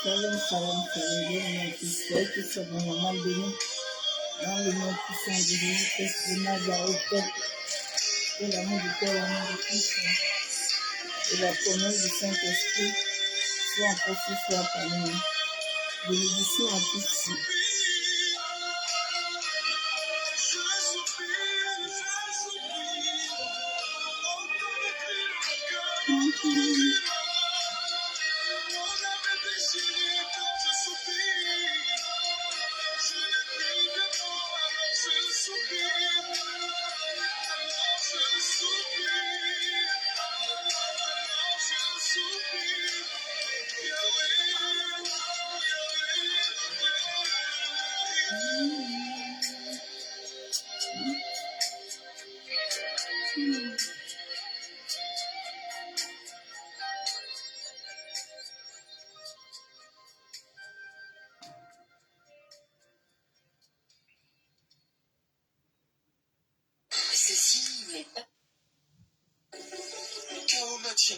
Shalom, shalom, shalom. Dieu mon fils, que ce bon moment béni. Dans le nom puissant de Jésus-Christ de Nazareth, que l'amour du Père, l'amour du Fils et la communion du Saint-Esprit soit en fait ce soir parmi nous. Bénédiction à tous. Ceci n'est pas le chaos maintien.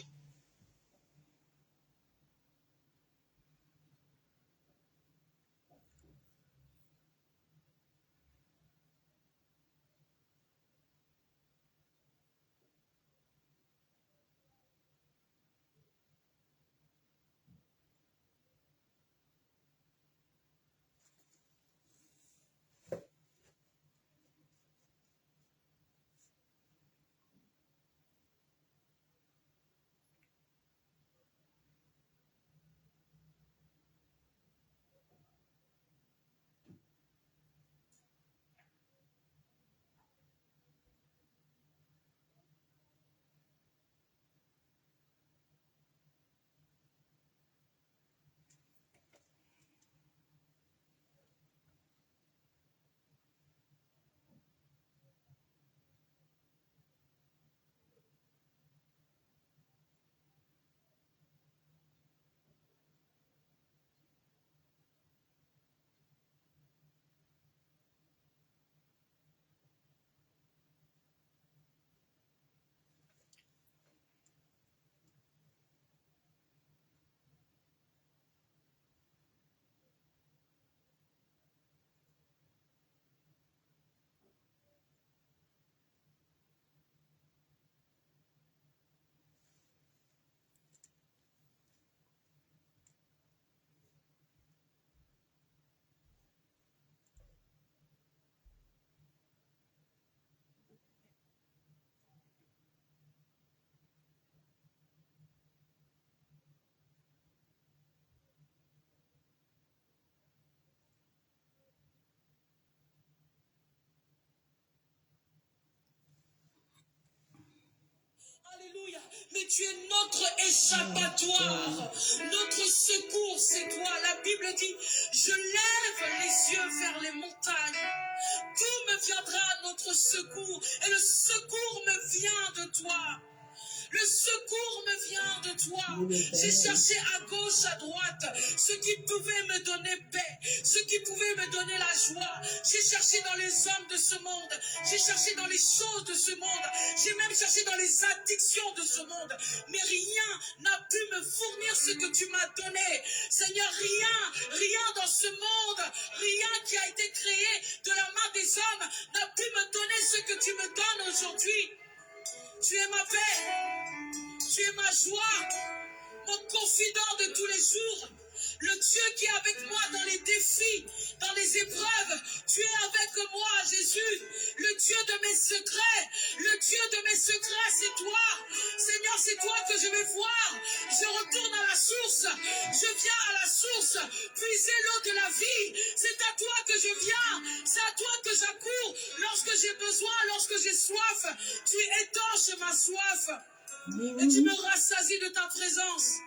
Alléluia. Mais tu es notre échappatoire. Notre secours, c'est toi. La Bible dit, je lève les yeux vers les montagnes. D'où me viendra notre secours? Et le secours me vient de toi. Le secours me vient de toi. J'ai cherché à gauche, à droite, ce qui pouvait me donner paix, ce qui pouvait me donner la joie. J'ai cherché dans les hommes de ce monde, j'ai cherché dans les choses de ce monde, j'ai même cherché dans les addictions de ce monde. Mais rien n'a pu me fournir ce que tu m'as donné. Seigneur, rien dans ce monde, rien qui a été créé de la main des hommes n'a pu me donner ce que tu me donnes aujourd'hui. Tu es ma paix, tu es ma joie, mon confident de tous les jours, le Dieu qui est avec moi dans les défis, dans les épreuves. Tu es avec moi, Jésus, le Dieu de mes secrets, le Dieu de mes secrets, c'est toi. Seigneur, c'est toi que je vais voir. Je retourne à la source, je viens à la source, puiser l'eau de la vie. C'est à toi que je viens, c'est à toi que j'accours lorsque j'ai besoin, lorsque j'ai soif. Tu étanches ma soif et tu me rassasies de ta présence.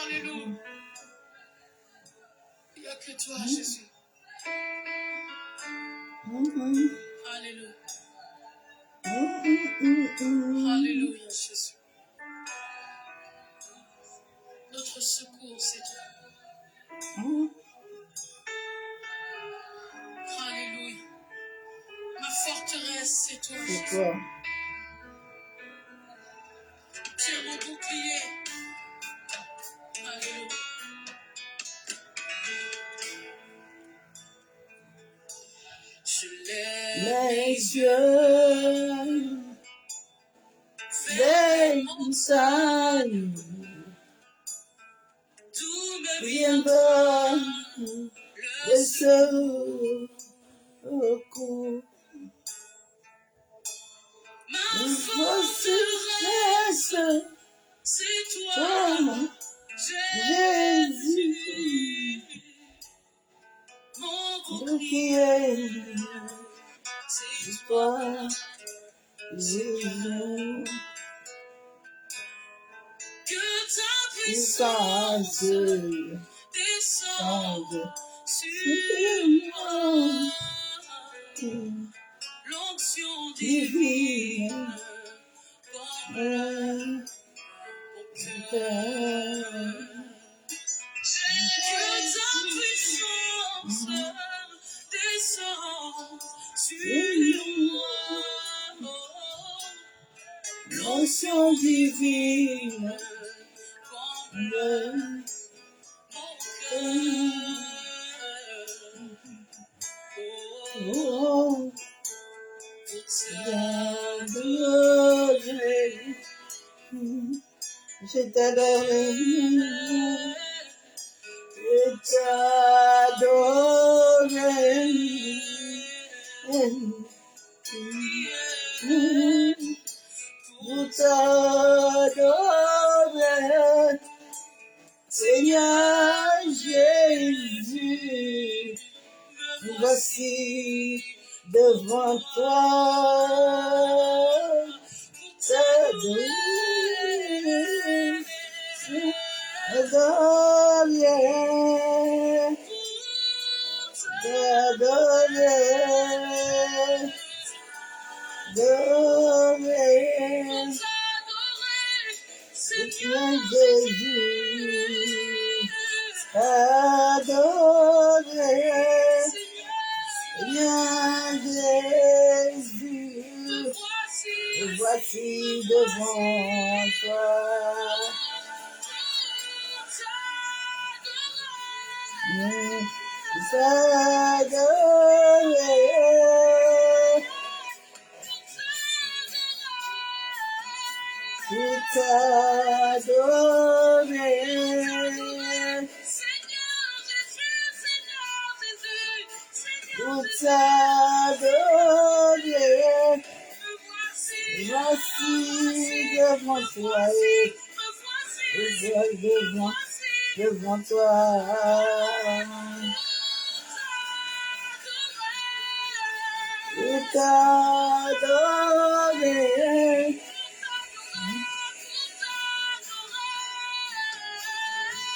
Alléluia. Il n'y a que toi, Jésus. Alléluia. Alléluia, Jésus. Notre secours, c'est toi. Alléluia. Ma forteresse, c'est toi. C'est toi. Tu es mon bouclier. mes yeux des montagnes tout me viendra le le secours. ma Une forteresse, forteresse, c'est toi, toi, Jésus, Jésus, mon bouclier, c'est toi, toi, Jésus, que ta puissance puissance descende sur sur moi, moi, l'onction divine, divine, comme mon au cœur. cœur. Que ta puissance descende sur moi, L'onction divine, comme mon mon cœur. oh, Pour t'adorer, je t'adorerai, je t'adorerai, pour t'adorer, Seigneur Jésus, nous voici devant toi, t'adorer, t'adorer, t'adorer, t'adorer, Seigneur Jésus, t'adorer, Seigneur Jésus, nous voici devant toi. Nous t'adorer, nous t'adorer, nous t'adorer, voici devant toi, devant toi. Nous t'adorer,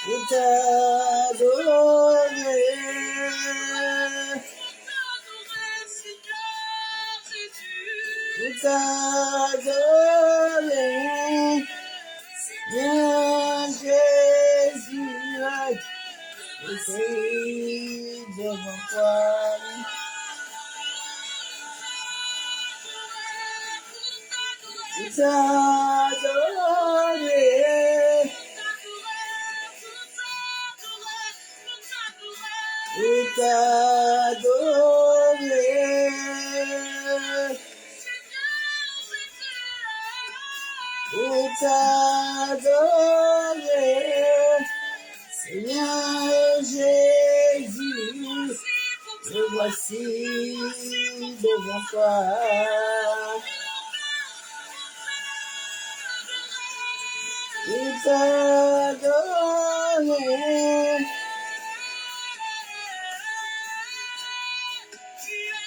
nous t'adorer, nous t'adorer, bien Jésus, je suis devant toi. Nous t'adorer, nous t'adorer, nous t'adorer, Seigneur Jésus, me voici devant toi. Nous t'adorer,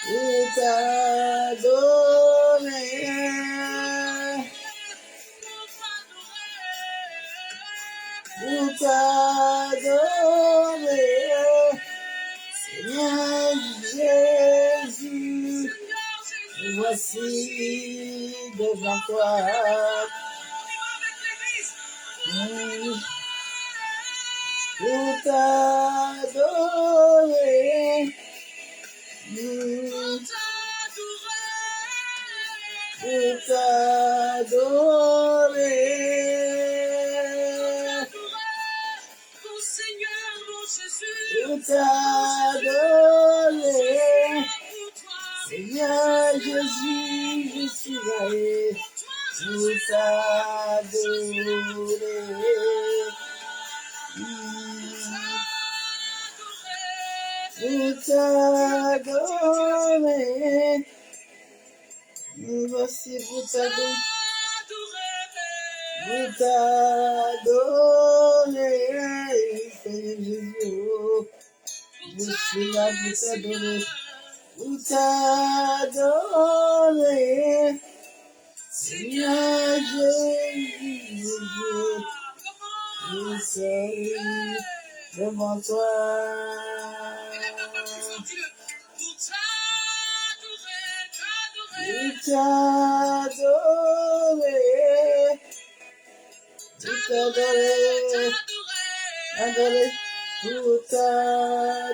nous t'adorer, nous t'adorer, Seigneur Jésus, nous voici devant toi. Nous t'adorer, nous t'adorer, nous t'adorer, Seigneur Isaïe, pour t'adorer. Pour t'adorer. Voici pour t'adorer. Pour t'adorer. Seigneur Jésus, oh, je suis là pour t'adorer. Pour t'adorer. Seigneur Jésus, je suis devant toi. Pour t'adorer. Pour t'adorer. Adorer. Pour t'adorer.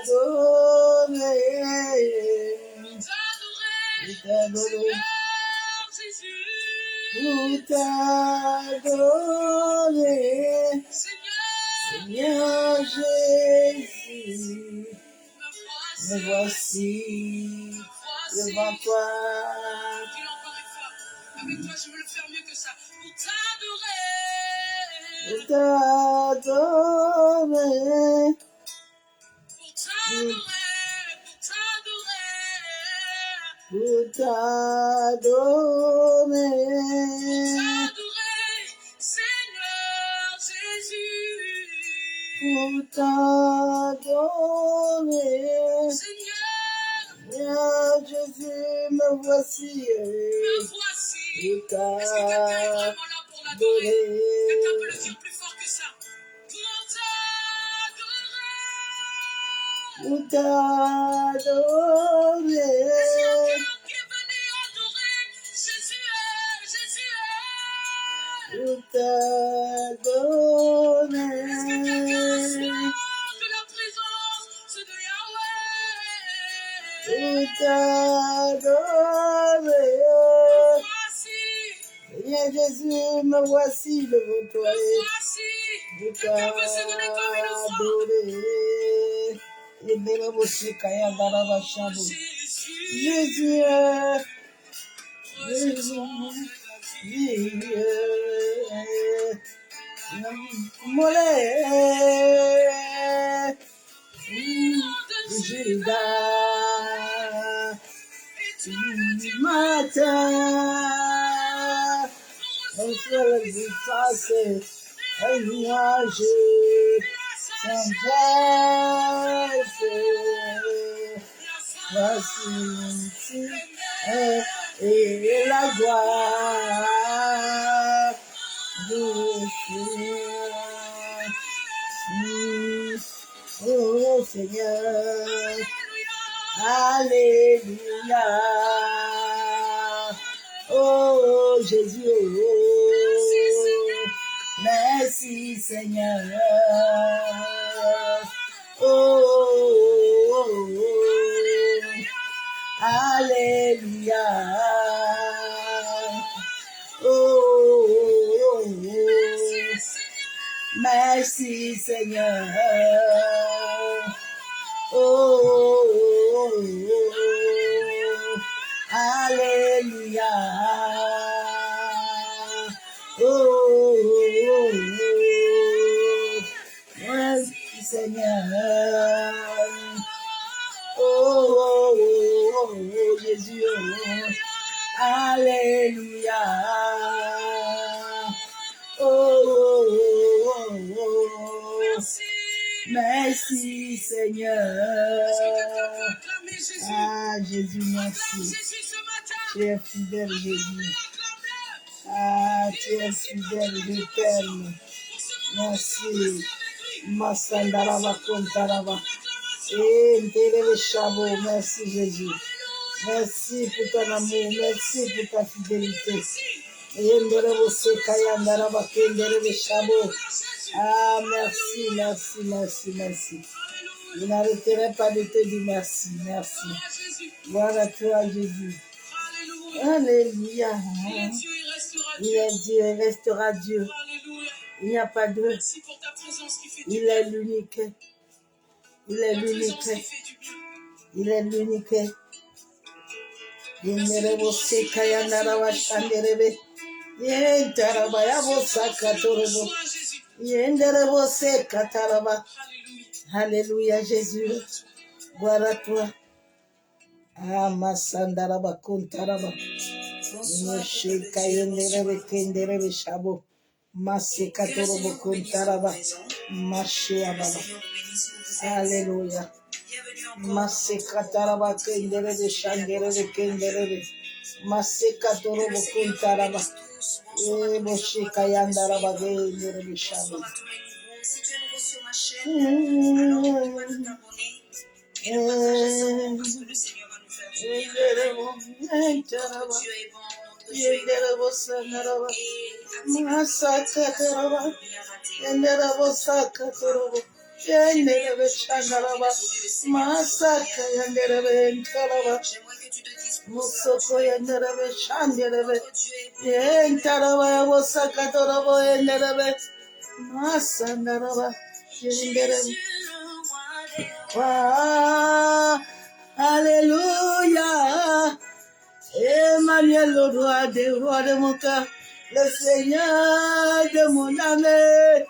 Pour t'adorer. Pour t'adorer, Seigneur Jésus, me voici devant toi. Dis-le encore une fois. Avec toi, je veux le faire mieux que ça. Pour t'adorer. Pour t'adorer. Pour t'adorer. Seigneur Jésus. Pour t'adorer. Seigneur Jésus, me voici. Est-ce que quelqu'un est vraiment là pour l'adorer? Quelqu'un peut le dire plus fort que ça. Pour t'adorer. Est-ce qu'il y a quelqu'un qui est venu adorer Jésus? Pour t'adorer. Est-ce que quelqu'un a soif de la présence de Yahweh? Pour t'adorer. Seigneur Jésus, me voici devant toi. Pour t'adorer. Et béni aussi, Kaya Daraba Shabu. Jésus, Jésus, Mollet, Judas, matin, on se le passé, un nuage, sans voici ici, et la gloire du Seigneur. Oh Seigneur, alléluia. Oh Jésus, merci Seigneur. Alléluia. Merci Seigneur. Alléluia. Merci Seigneur. Jésus. Alléluia. Merci Seigneur. Ah Jésus, merci. Tu es fidèle Jésus. Ah, tu es fidèle l'éternel. Merci. Masandaraba Kontaraba. Merci Jésus. Merci pour ton amour. Merci pour ta fidélité. Ah, merci, merci, merci, merci. Je n'arrêterai pas de te dire merci, merci. Gloire à toi, Jésus. Alléluia. Il est Dieu, il restera Dieu. Il n'y a pas de. Il est l'unique. Il est l'unique. Il est l'unique. Yenderebo seka yandaraba shanderebe. Yendaraba yabo saka torobo. Yenderebo seka taraba. Alléluia Jésus. Gloire à toi. Ah, masandaraba kuntaraba. Moshe kayenderebe kenderebe shabo. Maseka torobo kuntaraba. Mashe ababa. Alléluia. Maseka taraba kenderebe shanderebe kenderebe. Maseka torobo kuntaraba. Moshe kayandaraba kenderebe shabo. Si tu es nouveau sur ma chaîne, alors tu dois t'abonner et le partager parce que le Seigneur va nous faire du bien. Notre Dieu est bon, notre Dieu est bon. Et Masaka yanderebe ntaraba. Musoko yanderebe shanderebe. Yentaraba yabosaka torobo yanderebe. Masandaraba yanderebe. Alléluia. Emmanuel, le roi de mon cœur, le Seigneur de mon âme.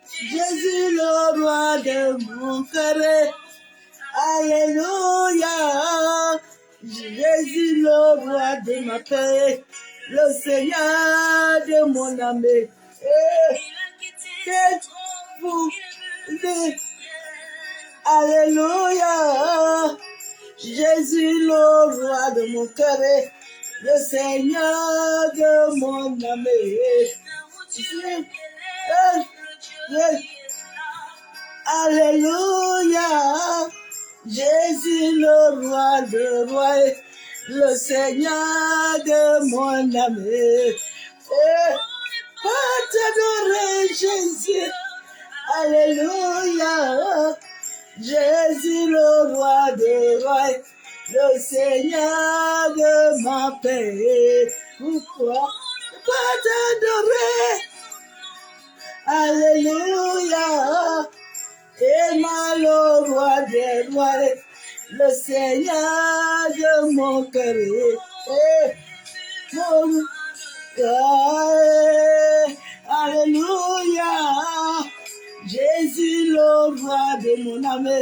Jésus, le roi de mon cœur. Alléluia. Jésus, le roi de ma paix, le Seigneur de mon âme. Que vous dites, Alléluia. Jésus, le roi de mon cœur, le Seigneur de mon âme. Alléluia. Jésus, le roi de rois, le Seigneur de mon âme. Pas t'adorer, Jésus. Alléluia. Jésus, le roi des rois, le Seigneur de ma paix. Pourquoi pas t'adorer? Alléluia. Et le roi des rois, le Seigneur de mon cœur. Mon cœur. Alléluia. Jésus, le roi de mon âme,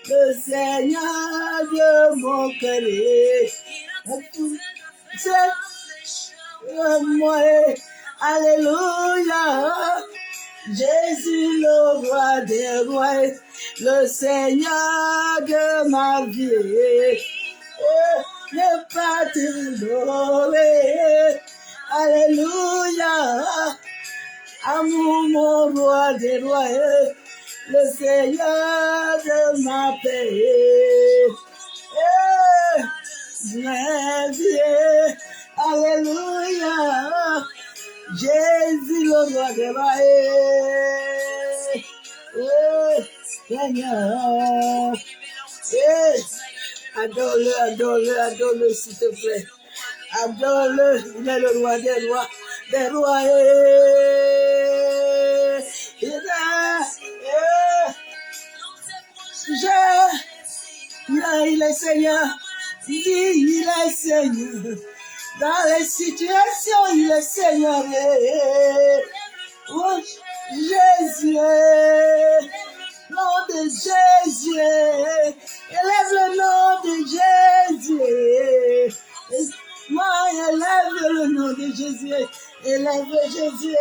le Seigneur de mon cœur. C'est moi. Alléluia. Jésus, le roi des rois, le Seigneur de ma vie. Ne pas t'ignorer. Alléluia. Amour, mon roi des rois, le Seigneur de ma paix. Ma vie. Alléluia. Jésus, le roi des rois, Seigneur. Adore-le, adore-le, adore-le, s'il te plaît. Adore-le, il est le roi des rois, des rois. Il est Seigneur, il est Seigneur. Dans les situations, il est Seigneur. Oh, Jésus, nom de Jésus, élève le nom de Jésus. Moi, élève le nom de Jésus, élève Jésus.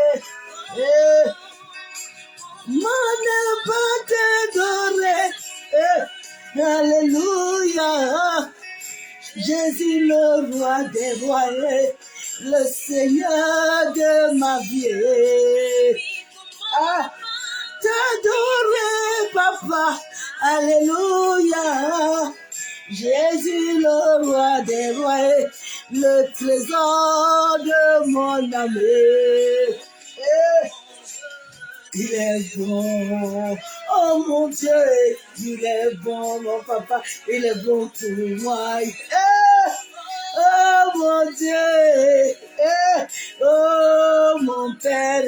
Moi, ne pas t'adorer. Alléluia. Jésus, le roi des rois, le Seigneur de ma vie. Ah, t'adorer, papa. Alléluia. Jésus, le roi des rois, le trésor de mon âme. Il est bon, oh mon Dieu, il est bon, mon papa, il est bon pour moi. Oh mon Dieu, oh mon Père,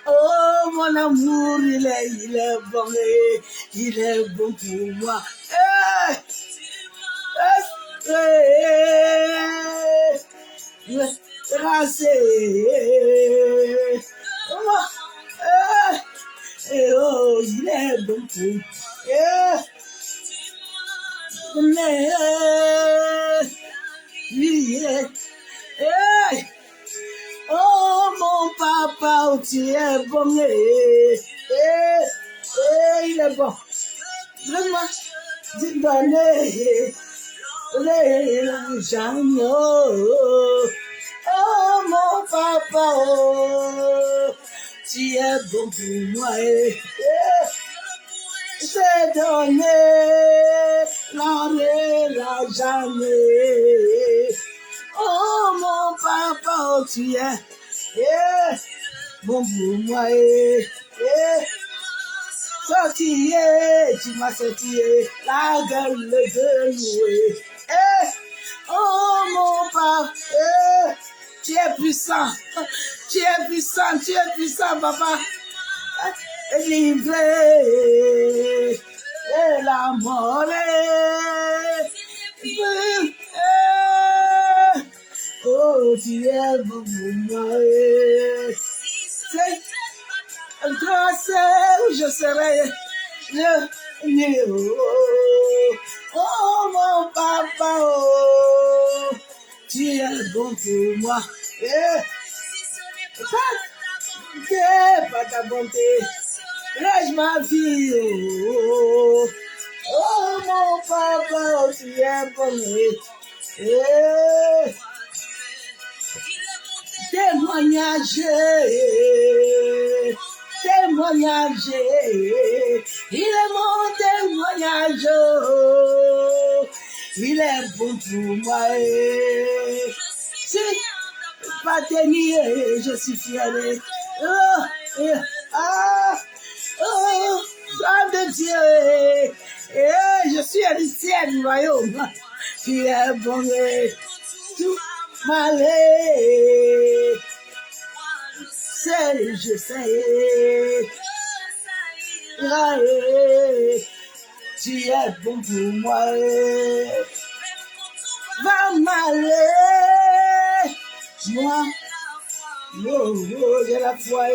oh mon amour, il est bon pour moi. Oh, il est bon pour. Oh, mon papa, tu es bon. Il est bon. Vraiment, dis-moi, l'argent. Oh, mon papa, tu es bon pour moi. C'est donné l'argent. Oh, mon papa, tu es bon pour moi. Sorti, tu m'as sorti la gueule de louer. Oh, mon papa, tu es puissant. Tu es puissant, papa. Livré et la mort. Oh, tu es bon pour moi. C'est grâce où je serai. Oh, mon papa, oh, tu es bon pour moi. Pas ta bonté. Lâche ma vie, oh, mon papa, tu es bon. Témoignage, il est mon témoignage, il est bon pour moi. C'est pas dénié, je suis fier. Femme de Dieu, je suis héritier du royaume. Tu es bon, tout m'allait. Je sais, tu es bon pour moi. Va m'aller, moi, j'ai la foi.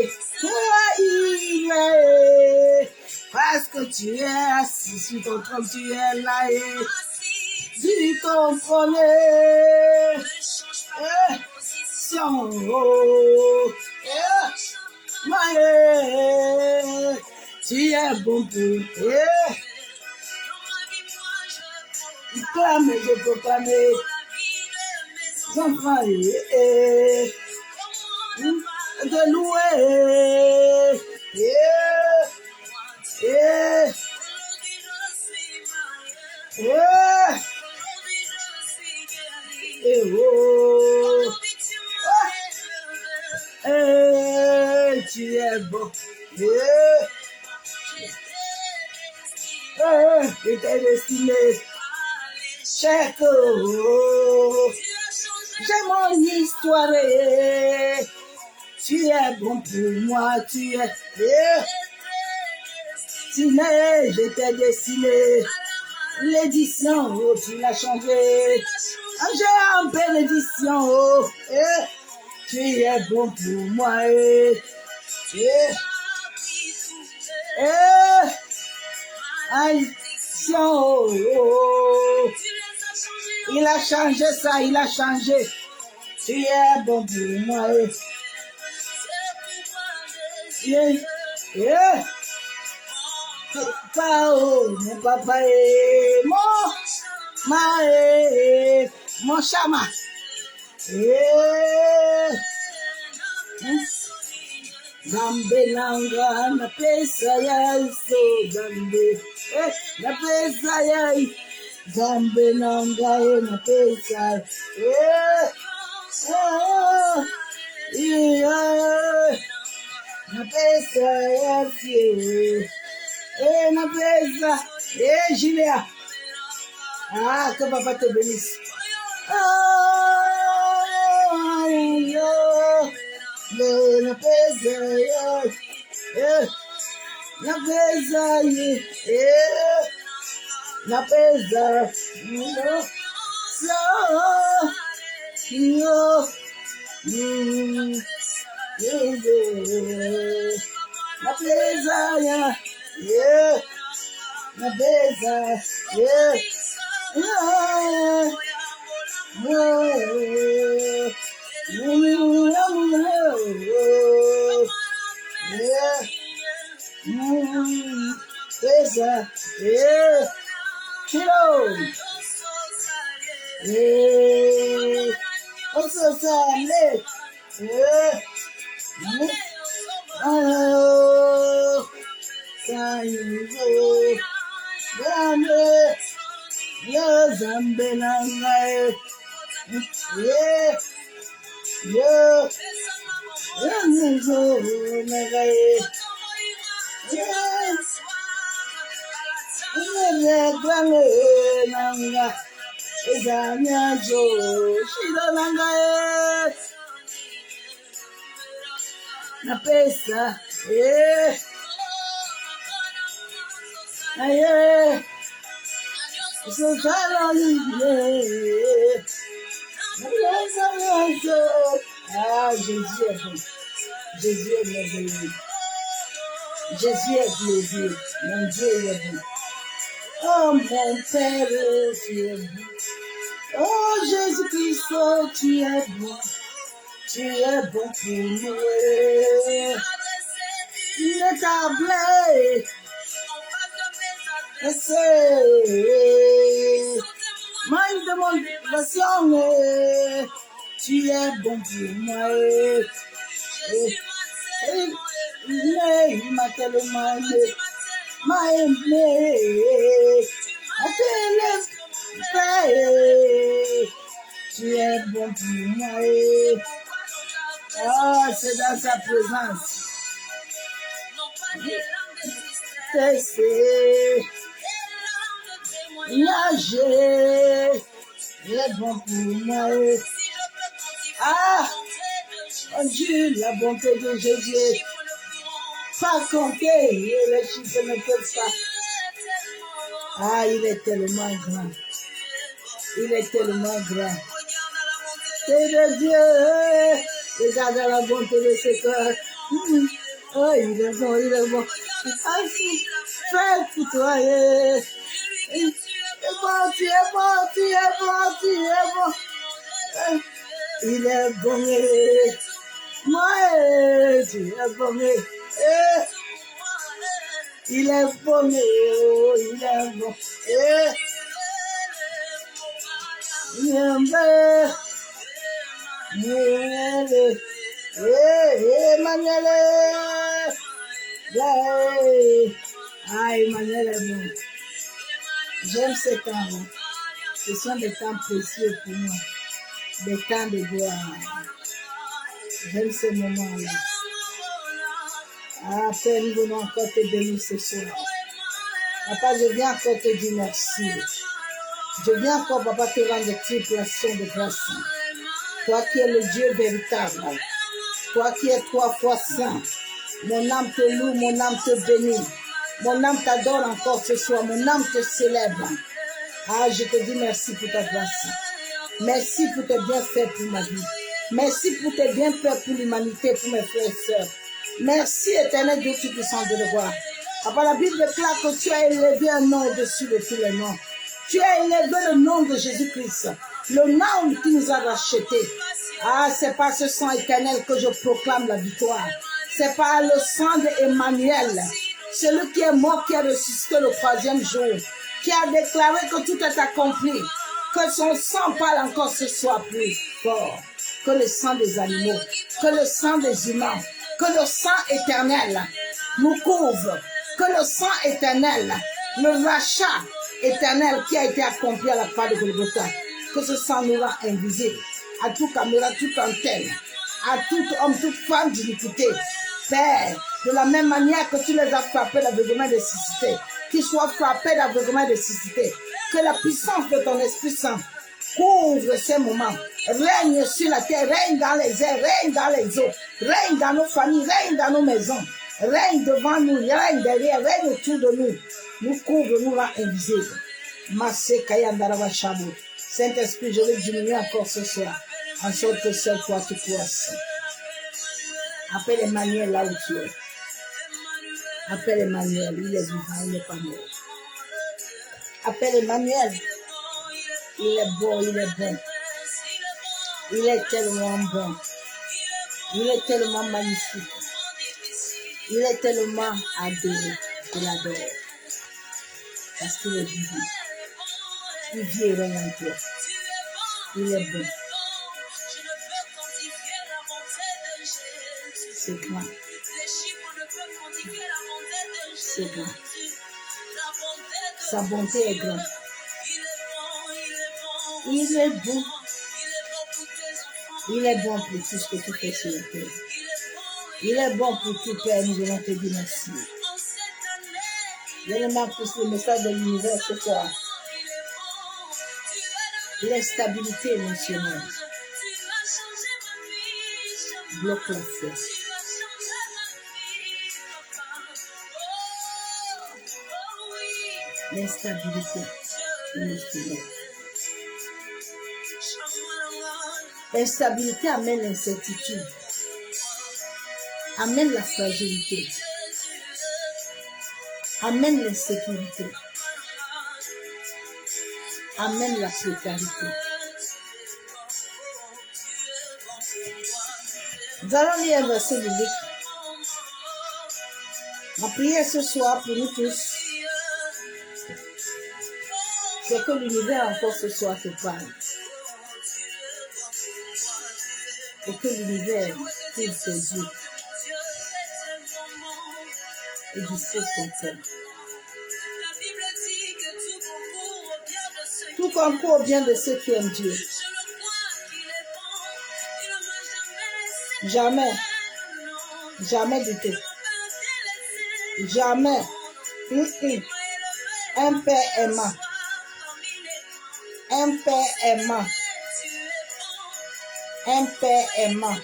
Parce que tu es assis sur ton trône, tu es là et tu comprenais. Tu es bon pour clame, je proclame, j'enfants de louer. Tu es bon. Je t'ai destiné. Chaque j'ai mon histoire. Tu es bon pour moi. Tu es destiné. Je t'ai destiné. L'édition, oh, tu l'as changé. J'ai en bénédiction. Oh, tu es bon pour moi. Action, oh. Il a changé ça, il a changé. Tu es bon pour moi. Papa, oh, mon papa, mon chama. Gambe nanga na pesa ya iso gambe na pesa ya gambe nanga na pesa na pesa ya na pesa Julia. Ah, que papa te bénisse. Na pesa na pesa Yo, na pesa, yeah, na pesa, yeah, pesa, yeah, kilo, yeah, also Sunday, yeah. Oh, Sayo, Zambe, Yo Zambe Nangae, yeah, Yo, Yamizo Nagae, yeah, Nanga Nanga, Zanyajo, Shida Nangae, na pesa, yeah, yeah, so salon, yeah, ah, Jésus est bon, Jésus est merveilleux, Jésus est plaisir, mon Dieu est bon, oh mon Père, tu es bon, oh Jésus-Christ, tu es bon pour nous. Il est tablé. Mind de mon passion, tu es bon pour moi. Il m'a tellement aimé, m'a aimé. Tu es bon pour moi. Oh, c'est dans sa présence. C'est nager, est bon pour moi. Ah, oh Dieu, la bonté de Jésus, pas compter, les chiffres ne peuvent pas. Ah, il est tellement grand. Il est tellement grand. C'est de Dieu. Regarde la bonté de ce cœur. Oh, il est bon, il est bon. Ainsi, fais pour toi. Tu es bon, tu es bon, tu es bon, tu es bon. Il est bon. Moi, tu es bon. Il est bon, il est bon. Il est bon. Emmanuel, Emmanuel est bon. J'aime ces temps. Ce sont des temps précieux pour moi. Des temps de gloire. J'aime ces moments-là. Ah, Père, nous voulons encore te bénir ce soir. Papa, je viens encore te dire merci. Je viens encore, papa, te rendre triple action de grâce. Toi qui es le Dieu véritable, toi qui es 3 fois saint, mon âme te loue, mon âme te bénit, mon âme t'adore encore ce soir, mon âme te célèbre. Ah, je te dis merci pour ta grâce. Merci pour tes bienfaits pour ma vie. Merci pour tes bienfaits pour l'humanité, pour mes frères et sœurs. Merci, éternel Dieu Tout-Puissant de le voir. Papa, la Bible déclare que tu as élevé un nom au-dessus de tous les noms. Tu as élevé le nom de Jésus-Christ. Le nom qui nous a rachetés. Ah, c'est par ce sang éternel que je proclame la victoire. C'est par le sang d'Emmanuel, celui qui est mort, qui a ressuscité le 3e jour, qui a déclaré que tout est accompli, que son sang parle encore ce soir plus fort que le sang des animaux, que le sang des humains, que le sang éternel nous couvre, que le sang éternel, le rachat éternel qui a été accompli à la croix de Golgotha, que ce sang nous rend invisible à tout caméra, toute antenne, à tout homme, toute femme d'iniquité. Père, de la même manière que tu les as frappés d'aveuglement de cécité, qu'ils soient frappés d'aveuglement de cécité, que la puissance de ton Esprit Saint couvre ces moments, règne sur la terre, règne dans les airs, règne dans les eaux, règne dans nos familles, règne dans nos maisons, règne devant nous, règne derrière, règne autour de nous, nous couvre, nous rend invisibles. Saint-Esprit, je veux diminuer encore ce soir, en sorte que seul toi tu croisses. Appelle Emmanuel là où tu es. Appelle Emmanuel, il est vivant, il n'est pas mort. Appelle Emmanuel, il est bon, il est bon. Il est tellement bon. Il est tellement magnifique. Il est tellement adoré. Je l'adore. Parce qu'il est vivant. Il vit et règne en toi. Il est bon. C'est grand. C'est grand. Sa bonté est grande. Il est bon. Il est bon pour tout ce que tu fais sur la terre. Il est bon pour tout, Père. Nous allons te dire merci. L'élément pousse le message de l'univers ce soir. L'instabilité émotionnelle bloque la foi. L'instabilité émotionnelle. L'instabilité amène l'incertitude, amène la fragilité, amène l'insécurité, amène la précarité. Nous allons lire un verset biblique. Ma prière ce soir pour nous tous, c'est que l'univers encore ce soir se parle. Et que l'univers ouvre ses yeux et dispose son cœur. Tout concourt au bien de ceux qui aiment Dieu. Jamais, jamais du tout. Jamais. Un père aimant. Un père aimant. Un père aimant.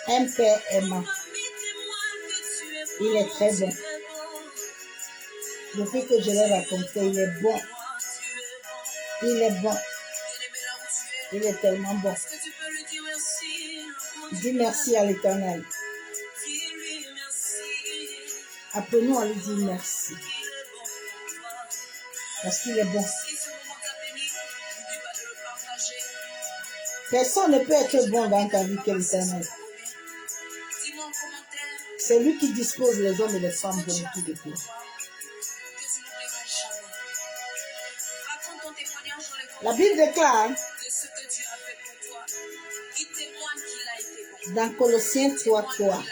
Un père aimant. Il est très bon. Depuis que je l'ai raconté, il est bon. Il est bon. Il est tellement bon. Dis merci à l'Éternel. Apprenons à lui dire merci. Parce qu'il est bon. Personne ne peut être bon dans ta vie que l'Éternel. C'est lui qui dispose les hommes et les femmes bon tout de toi. La Bible déclare dans Colossiens 3:3.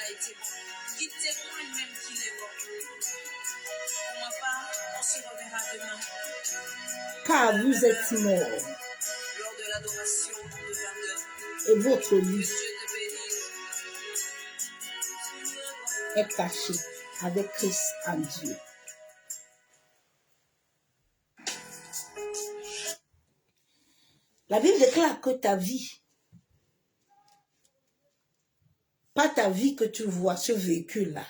Car vous êtes morts et votre vie est caché avec Christ en Dieu. La Bible déclare que ta vie, pas ta vie que tu vois, ce véhicule-là,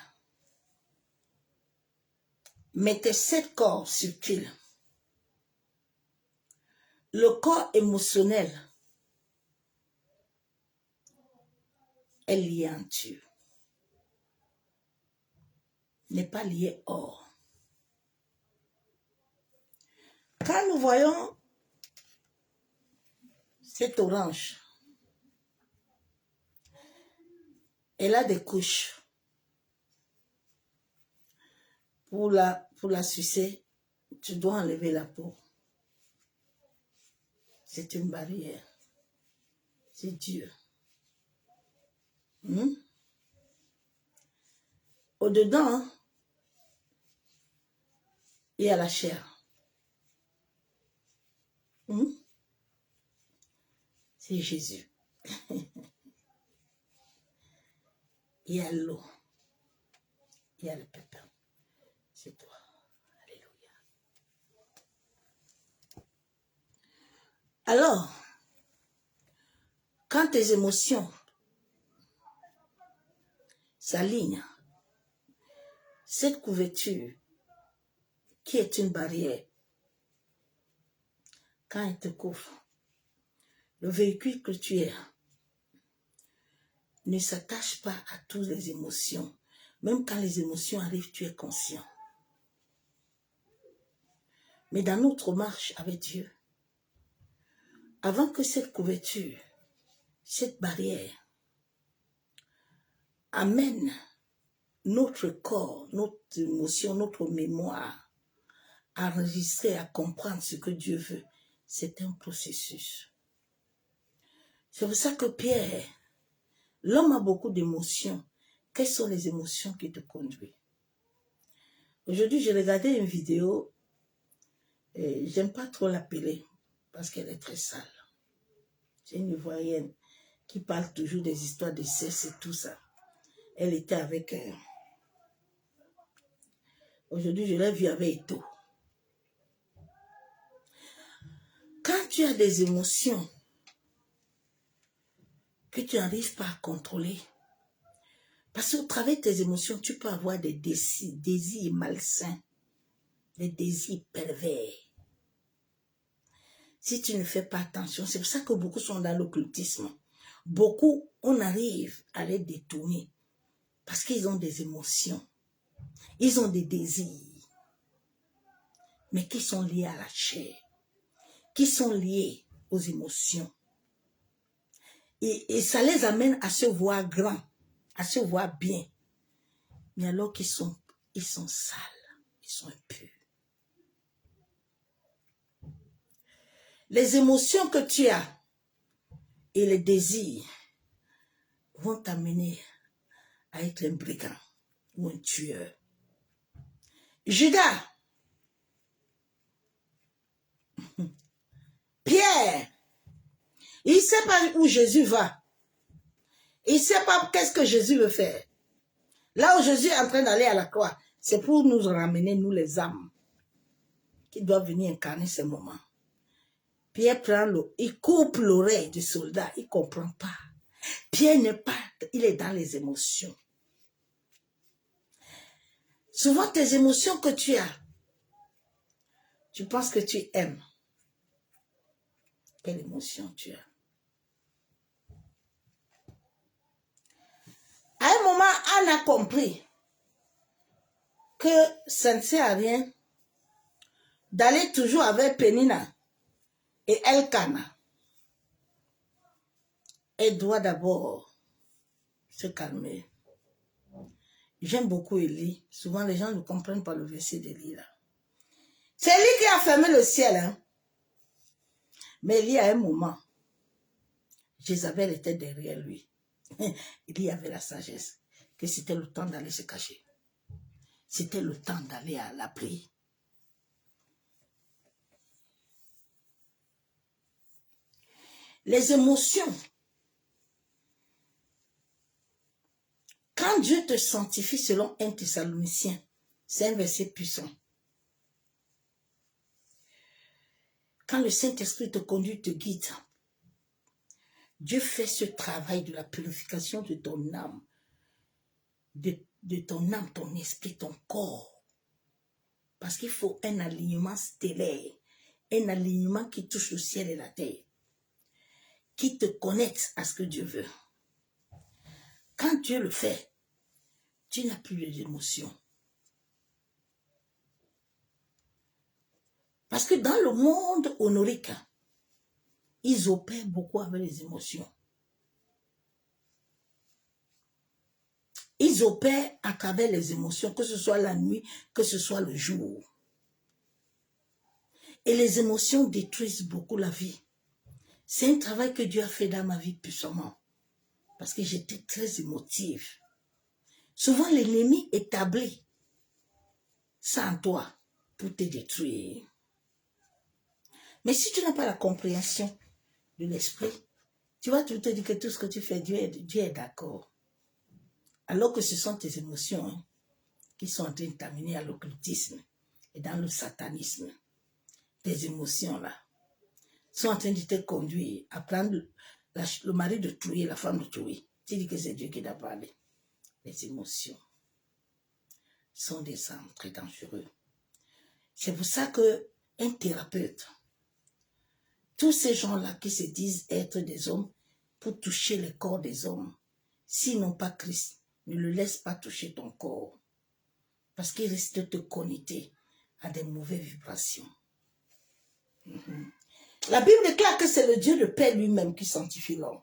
mais tes 7 corps subtils. Le corps émotionnel est lié en Dieu. N'est pas lié hors. Quand nous voyons cette orange, elle a des couches. Pour la sucer, tu dois enlever la peau. C'est une barrière. C'est dur. Au-dedans, il y a la chair. C'est Jésus. Il y a l'eau. Il y a le pépin. C'est toi. Alléluia. Alors, quand tes émotions s'alignent, cette couverture qui est une barrière quand il te couvre, le véhicule que tu es ne s'attache pas à toutes les émotions. Même quand les émotions arrivent, tu es conscient. Mais dans notre marche avec Dieu, avant que cette couverture, cette barrière amène notre corps, notre émotion, notre mémoire à enregistrer, à comprendre ce que Dieu veut, c'est un processus. C'est pour ça que Pierre, l'homme a beaucoup d'émotions. Quelles sont les émotions qui te conduisent? Aujourd'hui, j'ai regardé une vidéo, et j'aime pas trop l'appeler parce qu'elle est très sale. C'est une Ivoirienne qui parle toujours des histoires de sexe et tout ça. Elle était avec... aujourd'hui, je l'ai vue avec Eto. Quand tu as des émotions que tu n'arrives pas à contrôler, parce qu'au travers de tes émotions, tu peux avoir des désirs malsains, des désirs pervers. Si tu ne fais pas attention, c'est pour ça que beaucoup sont dans l'occultisme. Beaucoup, on arrive à les détourner parce qu'ils ont des émotions, ils ont des désirs, mais qui sont liés à la chair, qui sont liés aux émotions. Et ça les amène à se voir grands, à se voir bien. Mais alors qu'ils sont sales, ils sont impurs. Les émotions que tu as et les désirs vont t'amener à être un brigand ou un tueur. Judas, Pierre, il ne sait pas où Jésus va. Il ne sait pas qu'est-ce que Jésus veut faire. Là où Jésus est en train d'aller à la croix, c'est pour nous ramener, nous les âmes, qui doivent venir incarner ces moments. Pierre prend l'eau, il coupe l'oreille du soldat, il ne comprend pas. Pierre n'est pas, il est dans les émotions. Souvent, tes émotions que tu as, tu penses que tu aimes. Quelle émotion tu as? À un moment, Anne a compris que ça ne sert à rien d'aller toujours avec Pénina et Elkana. Elle doit d'abord se calmer. J'aime beaucoup Élie. Souvent, les gens ne comprennent pas le verset d'Élie là. C'est Élie qui a fermé le ciel. Hein? Mais Élie, à un moment, Jézabel était derrière lui. Élie avait la sagesse que c'était le temps d'aller se cacher. C'était le temps d'aller à la prière. Les émotions. Quand Dieu te sanctifie selon 1 Thessaloniciens, c'est un verset puissant. Quand le Saint-Esprit te conduit, te guide, Dieu fait ce travail de la purification de ton âme, de ton âme, ton esprit, ton corps. Parce qu'il faut un alignement stellaire, un alignement qui touche le ciel et la terre, qui te connecte à ce que Dieu veut. Quand Dieu le fait, tu n'as plus d'émotions. Parce que dans le monde honorique, ils opèrent beaucoup avec les émotions. Ils opèrent à travers les émotions, que ce soit la nuit, que ce soit le jour. Et les émotions détruisent beaucoup la vie. C'est un travail que Dieu a fait dans ma vie puissamment. Parce que j'étais très émotive. Souvent, l'ennemi établit ça en toi pour te détruire. Mais si tu n'as pas la compréhension de l'esprit, tu vas te dire que tout ce que tu fais, Dieu est d'accord. Alors que ce sont tes émotions qui sont en train de t'amener à l'occultisme et dans le satanisme. Tes émotions-là sont en train de te conduire à prendre le mari de tuer, la femme de tuer. Tu dis que c'est Dieu qui t'a parlé. Les émotions sont des âmes très dangereuses. C'est pour ça qu'un thérapeute tous ces gens-là qui se disent être des hommes pour toucher le corps des hommes, s'ils n'ont pas Christ, ne le laisse pas toucher ton corps. Parce qu'il risque de te connecter à des mauvaises vibrations. La Bible déclare que c'est le Dieu de paix lui-même qui sanctifie l'homme.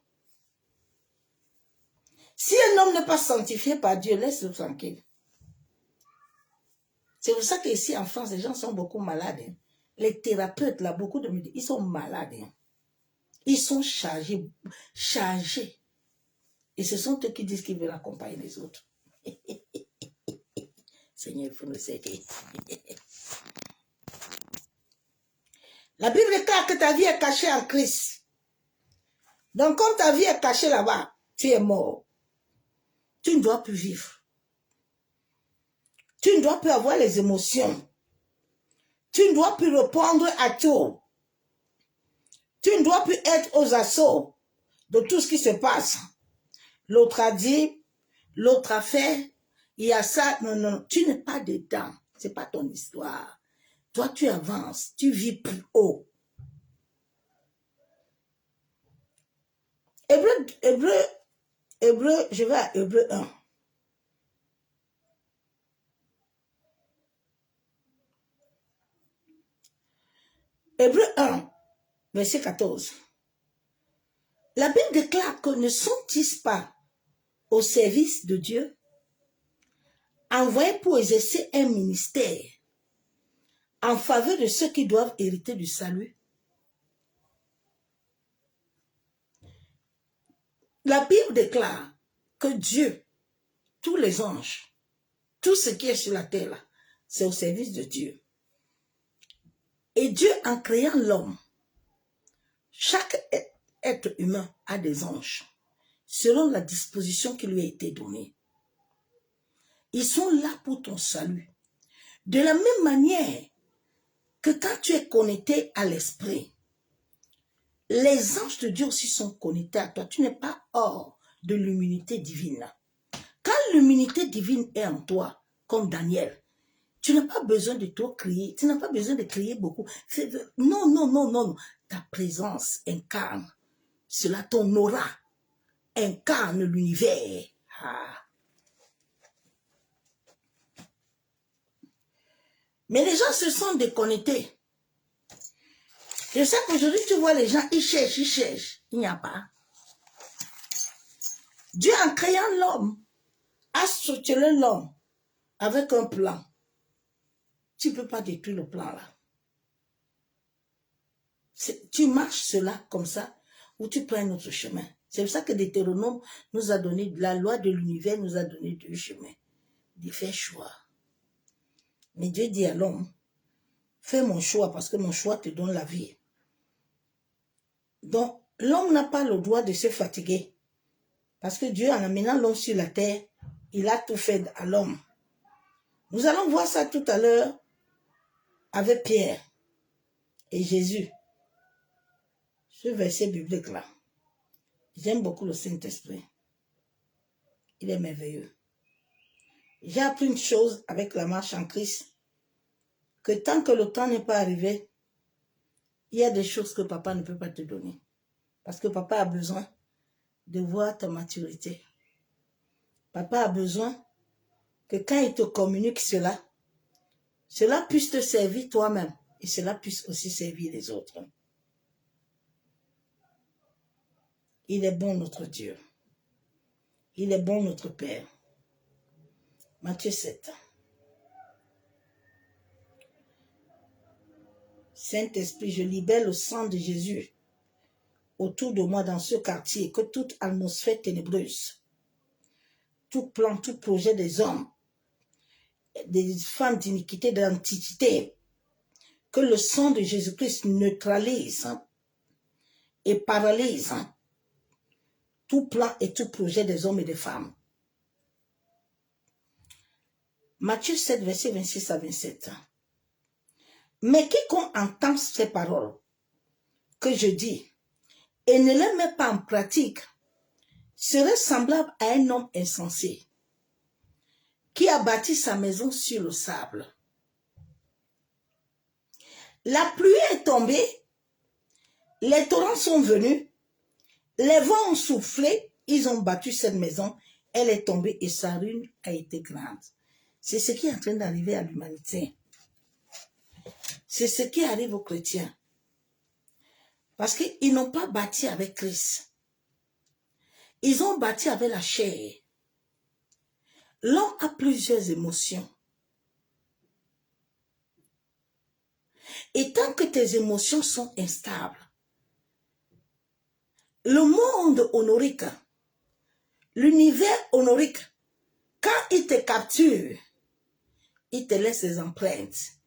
Si un homme n'est pas sanctifié par Dieu, laisse-le tranquille. C'est pour ça qu'ici en France, les gens sont beaucoup malades. Hein. Les thérapeutes, là, beaucoup de médecins, ils sont malades. Hein. Ils sont chargés. Et ce sont eux qui disent qu'ils veulent accompagner les autres. Seigneur, il faut nous aider. La Bible déclare que ta vie est cachée en Christ. Donc, comme ta vie est cachée là-bas, tu es mort. Tu ne dois plus vivre. Tu ne dois plus avoir les émotions. Tu ne dois plus répondre à tout. Tu ne dois plus être aux assauts de tout ce qui se passe. L'autre a dit, l'autre a fait, il y a ça. Non, non, tu n'es pas dedans. Ce n'est pas ton histoire. Toi, tu avances, tu vis plus haut. Hébreu, je vais à Hébreu 1. Hébreu 1, verset 14. La Bible déclare que ne sont-ils pas au service de Dieu, envoyés pour exercer un ministère en faveur de ceux qui doivent hériter du salut? La Bible déclare que Dieu, tous les anges, tout ce qui est sur la terre, c'est au service de Dieu. Et Dieu, en créant l'homme, chaque être humain a des anges, selon la disposition qui lui a été donnée. Ils sont là pour ton salut. De la même manière que quand tu es connecté à l'esprit, les anges de Dieu aussi sont connectés à toi. Tu n'es pas hors de l'immunité divine. Quand l'immunité divine est en toi, comme Daniel, tu n'as pas besoin de trop crier. Tu n'as pas besoin de crier beaucoup. Non, non, non, non. Ta présence incarne cela. Ton aura incarne l'univers. Ah. Mais les gens se sont déconnectés. Je sais qu'aujourd'hui, tu vois les gens, ils cherchent. Il n'y a pas. Dieu, en créant l'homme, a structuré l'homme avec un plan. Tu ne peux pas détruire le plan là. Tu marches cela comme ça, ou tu prends un autre chemin. C'est pour ça que Deutéronome nous a donné, la loi de l'univers nous a donné deux chemins. De faire choix. Mais Dieu dit à l'homme, fais mon choix parce que mon choix te donne la vie. Donc, l'homme n'a pas le droit de se fatiguer. Parce que Dieu, en amenant l'homme sur la terre, il a tout fait à l'homme. Nous allons voir ça tout à l'heure avec Pierre et Jésus. Ce verset biblique-là. J'aime beaucoup le Saint-Esprit. Il est merveilleux. J'ai appris une chose avec la marche en Christ, que tant que le temps n'est pas arrivé, il y a des choses que papa ne peut pas te donner. Parce que papa a besoin de voir ta maturité. Papa a besoin que quand il te communique cela, cela puisse te servir toi-même et cela puisse aussi servir les autres. Il est bon notre Dieu. Il est bon notre Père. Matthieu 7. Saint-Esprit, je libère le sang de Jésus autour de moi dans ce quartier, que toute atmosphère ténébreuse, tout plan, tout projet des hommes, des femmes d'iniquité, d'antiquité, que le sang de Jésus-Christ neutralise et paralyse tout plan et tout projet des hommes et des femmes. Matthieu 7, verset 26 à 27. Mais quiconque entend ces paroles que je dis et ne les met pas en pratique serait semblable à un homme insensé qui a bâti sa maison sur le sable. La pluie est tombée Les torrents sont venus, les vents ont soufflé, ils ont battu cette maison, elle est tombée et sa ruine a été grande. C'est ce qui est en train d'arriver à l'humanité. C'est ce qui arrive aux chrétiens. Parce qu'ils n'ont pas bâti avec Christ. Ils ont bâti avec la chair. L'homme a plusieurs émotions. Et tant que tes émotions sont instables, le monde honorique, l'univers honorique, quand il te capture, il te laisse des empreintes.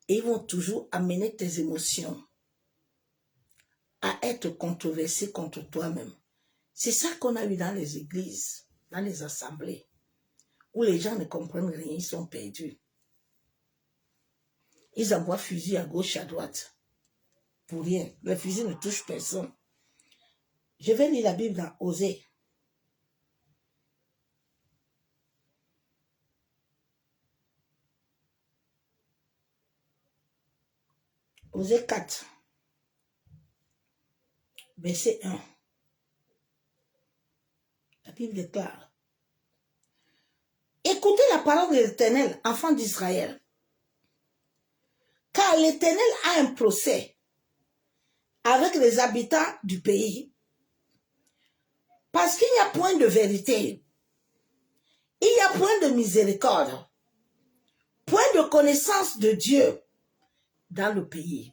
Et ils vont toujours amener tes émotions à être controversées contre toi-même. C'est ça qu'on a eu dans les églises, dans les assemblées, où les gens ne comprennent rien, ils sont perdus. Ils envoient fusil à gauche, à droite. Pour rien. Le fusil ne touche personne. Je vais lire la Bible dans Osée. Osée 4. Verset 1. La Bible déclare. Écoutez la parole de l'Éternel, enfants d'Israël. Car l'Éternel a un procès avec les habitants du pays. Parce qu'il n'y a point de vérité. Il n'y a point de miséricorde. Point de connaissance de Dieu dans le pays.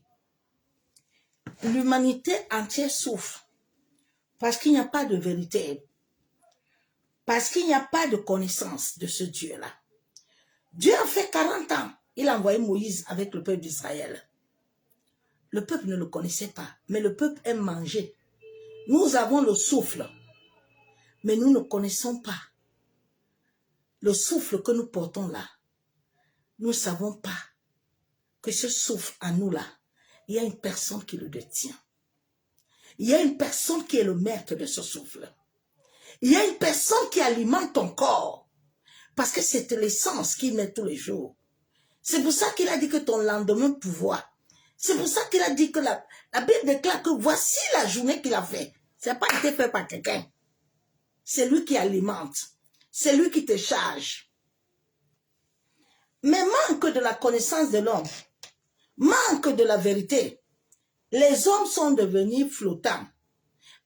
L'humanité entière souffre parce qu'il n'y a pas de vérité. Parce qu'il n'y a pas de connaissance de ce Dieu-là. Dieu a fait 40 ans. Il a envoyé Moïse avec le peuple d'Israël. Le peuple ne le connaissait pas, mais le peuple aime manger. Nous avons le souffle, mais nous ne connaissons pas le souffle que nous portons là. Nous ne savons pas que ce souffle en nous là, il y a une personne qui le détient. Il y a une personne qui est le maître de ce souffle. Il y a une personne qui alimente ton corps. Parce que c'est l'essence qu'il met tous les jours. C'est pour ça qu'il a dit que ton lendemain pouvoir. C'est pour ça qu'il a dit que la Bible déclare que voici la journée qu'il a fait. Ça n'a pas été fait par quelqu'un. C'est lui qui alimente. C'est lui qui te charge. Mais manque de la connaissance de l'homme. Manque de la vérité. Les hommes sont devenus flottants.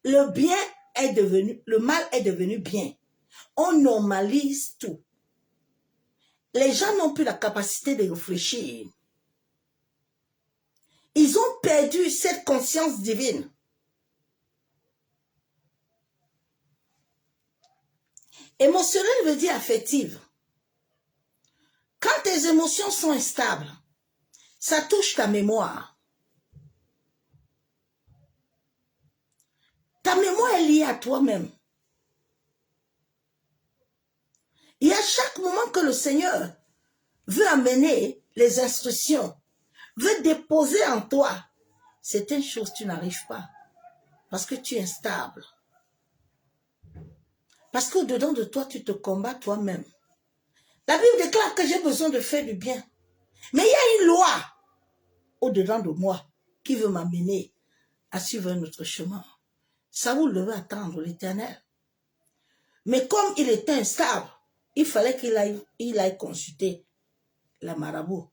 Le bien est devenu, le mal est devenu bien. On normalise tout. Les gens n'ont plus la capacité de réfléchir. Ils ont perdu cette conscience divine. Émotionnelle veut dire affective. Quand tes émotions sont instables, ça touche ta mémoire. Ta mémoire est liée à toi-même. Et à chaque moment que le Seigneur veut amener les instructions, veut déposer en toi, c'est une chose que tu n'arrives pas. Parce que tu es instable. Parce qu'au-dedans de toi, tu te combats toi-même. La Bible déclare que j'ai besoin de faire du bien. Mais il y a une loi au-dedans de moi qui veut m'amener à suivre un autre chemin. Saoul devait attendre l'Éternel. Mais comme il était instable, il fallait qu'il aille consulter la marabout.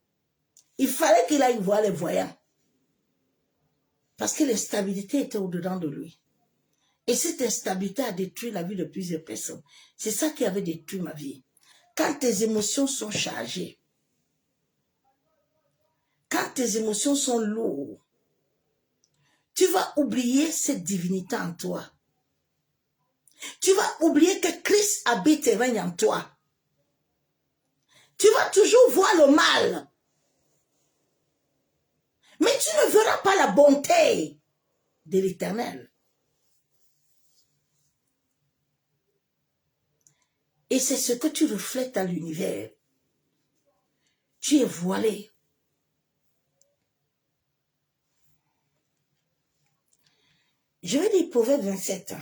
Il fallait qu'il aille voir les voyants. Parce que l'instabilité était au-dedans de lui. Et cette instabilité a détruit la vie de plusieurs personnes. C'est ça qui avait détruit ma vie. Quand tes émotions sont chargées, quand tes émotions sont lourdes, tu vas oublier cette divinité en toi. Tu vas oublier que Christ habite et règne en toi. Tu vas toujours voir le mal. Mais tu ne verras pas la bonté de l'Éternel. Et c'est ce que tu reflètes à l'univers. Tu es voilé. Je vais dire Proverbe 27 ans.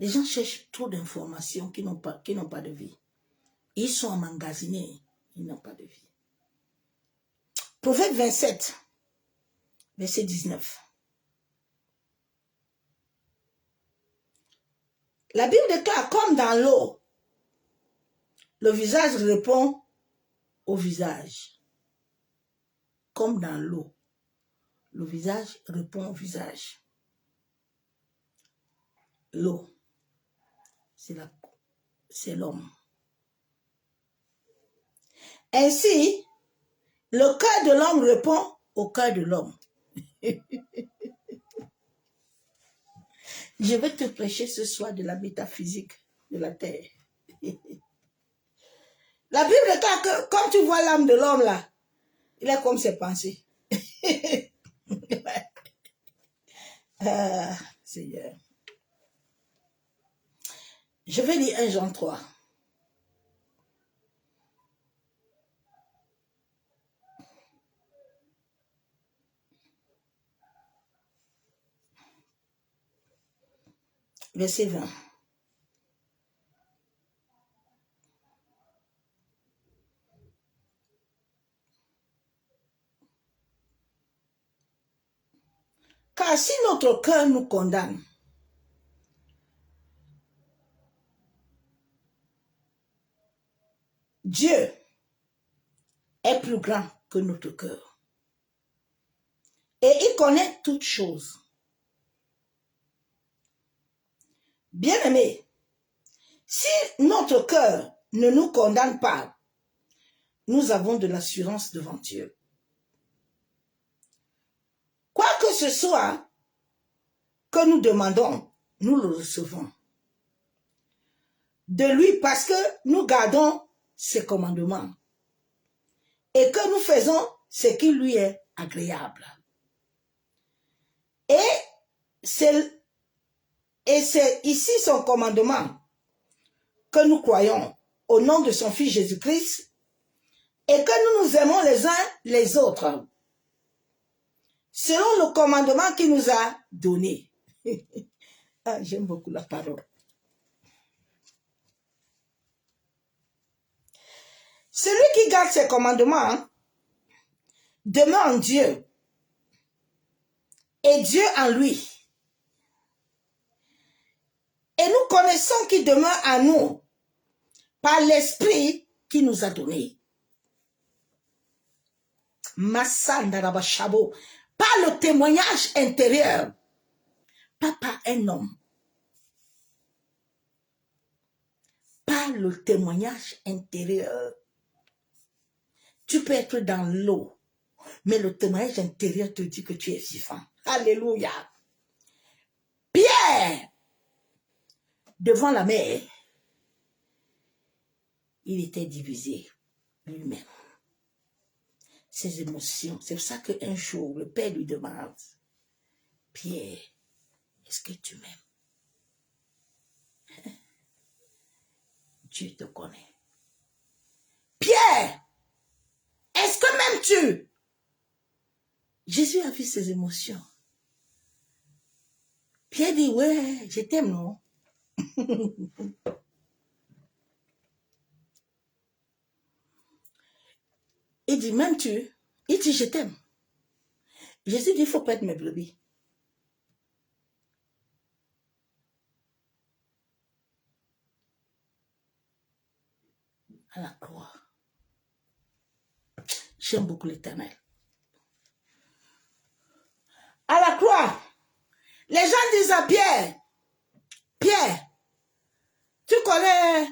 Les gens cherchent trop d'informations qui n'ont pas de vie. Ils sont emmagasinés, ils n'ont pas de vie. Proverbe 27, verset 19. La Bible déclare comme dans l'eau, le visage répond au visage. Comme dans l'eau, le visage répond au visage. L'eau, c'est l'homme. Ainsi, le cœur de l'homme répond au cœur de l'homme. Je vais te prêcher ce soir de la métaphysique de la terre. La Bible déclare que quand tu vois l'âme de l'homme là, il est comme ses pensées. Seigneur. Je vais lire 1 Jean 3. Verset 20. Car si notre cœur nous condamne, Dieu est plus grand que notre cœur. Et il connaît toutes choses. Bien-aimés, si notre cœur ne nous condamne pas, nous avons de l'assurance devant Dieu. Quoi que ce soit que nous demandons, nous le recevons de lui parce que nous gardons ses commandements et que nous faisons ce qui lui est agréable. Et c'est ici son commandement que nous croyons au nom de son Fils Jésus-Christ et que nous nous aimons les uns les autres selon le commandement qu'il nous a donné. Ah, j'aime beaucoup la parole. Celui qui garde ses commandements demeure en Dieu et Dieu en lui. Et nous connaissons qu'il demeure en nous par l'esprit qu'il nous a donné. Massandarabashabo, par le témoignage intérieur, pas par un homme. Par le témoignage intérieur. Tu peux être dans l'eau, mais le témoignage intérieur te dit que tu es vivant. Alléluia. Pierre, devant la mer, il était divisé lui-même. Ses émotions. C'est pour ça qu'un jour, le Père lui demande, Pierre, est-ce que tu m'aimes? Dieu te connaît. Pierre, est-ce que m'aimes-tu? Jésus a vu ses émotions. Pierre dit, ouais, je t'aime, non? Il dit, m'aimes-tu? Il dit, je t'aime. Jésus dit, il ne faut pas être mes brebis. À la croix. J'aime beaucoup l'Éternel. À la croix, les gens disent à Pierre, Pierre, tu connais...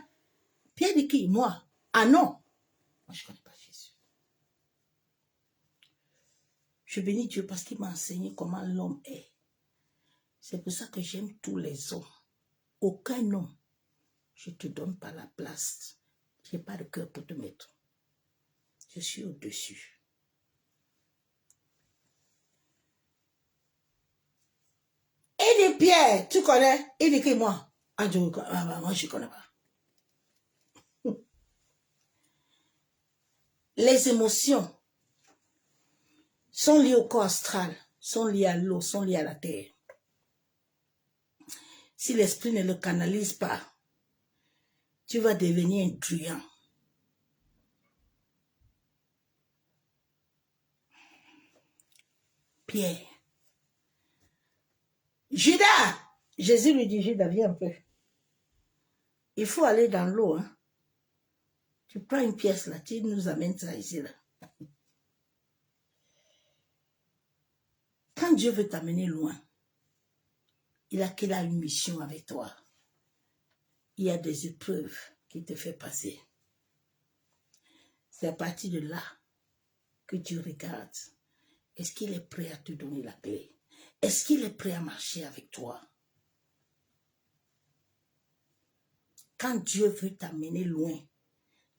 Pierre dit qui? Moi? Ah non. Moi, je ne connais pas Jésus. Je bénis Dieu parce qu'il m'a enseigné comment l'homme est. C'est pour ça que j'aime tous les hommes. Aucun homme, je ne te donne pas la place. Je n'ai pas de cœur pour te mettre. Je suis au-dessus. Et dit Pierre, tu connais? Il dit que moi? Ah, moi, je ne connais pas. Les émotions sont liées au corps astral, sont liées à l'eau, sont liées à la terre. si l'esprit ne le canalise pas, tu vas devenir un truand. Pierre. Judas. Jésus lui dit, Judas, viens un peu. Il faut aller dans l'eau. Hein. Tu prends une pièce là, tu nous amènes ça ici là. Quand Dieu veut t'amener loin, il a une mission avec toi. Il y a des épreuves qu'il te fait passer. C'est à partir de là que tu regardes. Est-ce qu'il est prêt à te donner la clé? Est-ce qu'il est prêt à marcher avec toi? Quand Dieu veut t'amener loin,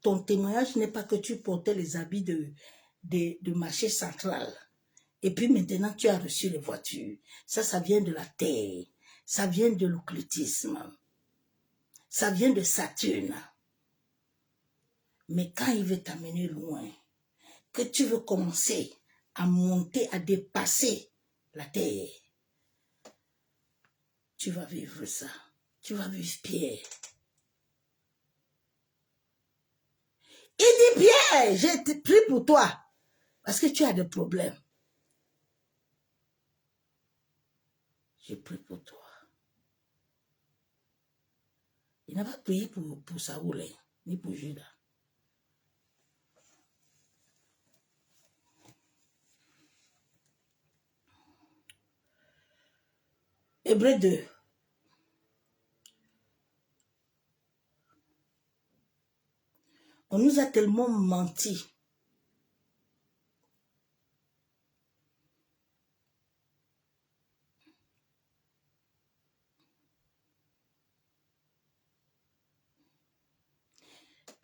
ton témoignage n'est pas que tu portais les habits de marché central. Et puis maintenant, tu as reçu les voitures. Ça vient de la terre. Ça vient de l'occultisme. Ça vient de Saturne. Mais quand il veut t'amener loin, que tu veux commencer à monter, à dépasser la terre, tu vas vivre ça. Tu vas vivre Pierre. Il dit, Pierre, j'ai pris pour toi parce que tu as des problèmes. J'ai pris pour toi. Il n'a pas prié pour Saoul, ni pour Judas. Hébreux 2. On nous a tellement menti.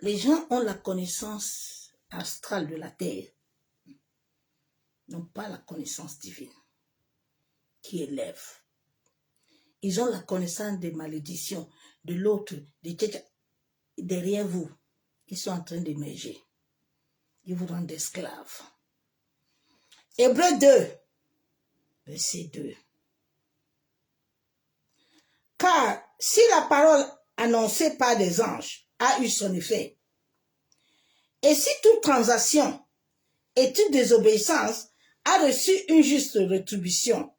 Les gens ont la connaissance astrale de la terre, n'ont pas la connaissance divine qui élève. Ils ont la connaissance des malédictions de l'autre, derrière vous. Ils sont en train d'émerger. Ils vous rendent esclaves. Hébreux 2, verset 2. Car si la parole annoncée par des anges a eu son effet, et si toute transaction et toute désobéissance a reçu une juste rétribution,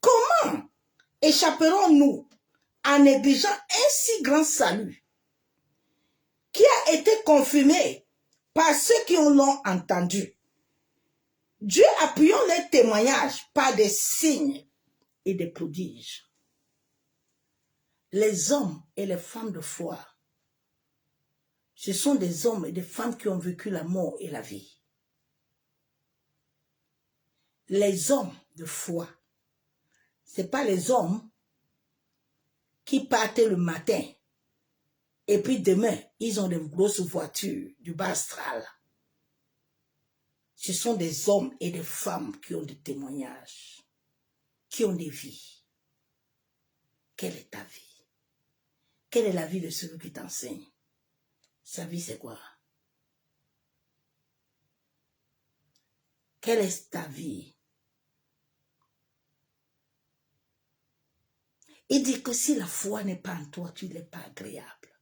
comment échapperons-nous en négligeant un si grand salut qui a été confirmé par ceux qui l'ont entendu? Dieu appuyant les témoignages par des signes et des prodiges. Les hommes et les femmes de foi, ce sont des hommes et des femmes qui ont vécu la mort et la vie. Les hommes de foi, ce n'est pas les hommes qui partaient le matin et puis demain, ils ont des grosses voitures du bas astral. Ce sont des hommes et des femmes qui ont des témoignages, qui ont des vies. Quelle est ta vie? Quelle est la vie de celui qui t'enseigne? Sa vie, c'est quoi? Quelle est ta vie? Il dit que si la foi n'est pas en toi, tu n'es pas agréable.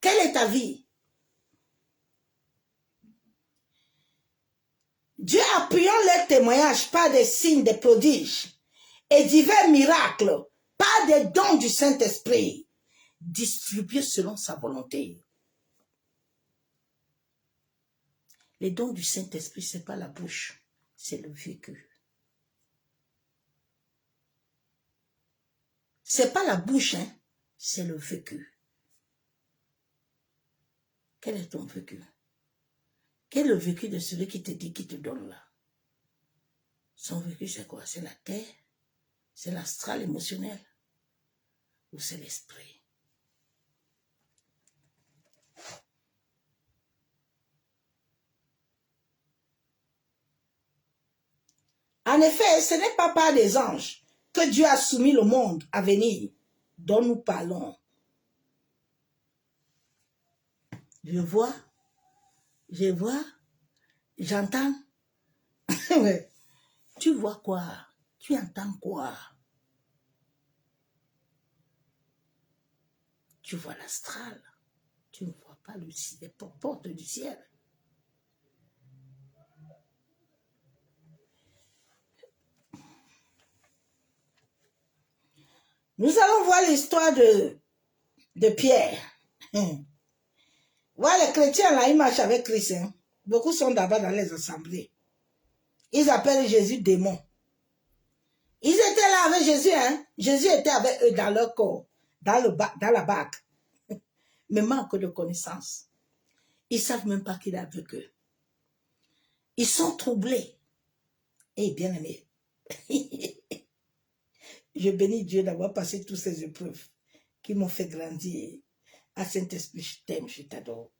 Quelle est ta vie? Dieu appuyant les témoignages par des signes, des prodiges et divers miracles, par des dons du Saint-Esprit, distribués selon sa volonté. Les dons du Saint-Esprit, ce n'est pas la bouche, c'est le vécu. Ce n'est pas la bouche, hein, c'est le vécu. Quel est ton vécu? Quel est le vécu de celui qui te dit, qui te donne là? Son vécu, c'est quoi? C'est la terre? C'est l'astral émotionnel? Ou c'est l'esprit? En effet, ce n'est pas par des anges que Dieu a soumis le monde à venir, dont nous parlons. Je vois, j'entends. Tu vois quoi? Tu entends quoi? Tu vois l'astral. Tu ne vois pas les portes du ciel. Nous allons voir l'histoire de Pierre. Voilà, les chrétiens là, ils marchent avec Christ. Hein. Beaucoup sont d'abord dans les assemblées. Ils appellent Jésus démon. Ils étaient là avec Jésus. Hein. Jésus était avec eux dans leur corps, dans la barque. Mais manque de connaissance. Ils ne savent même pas qu'il est avec eux. Ils sont troublés. Et bien aimés. Je bénis Dieu d'avoir passé toutes ces épreuves qui m'ont fait grandir. À Saint-Esprit, je t'aime, je t'adore.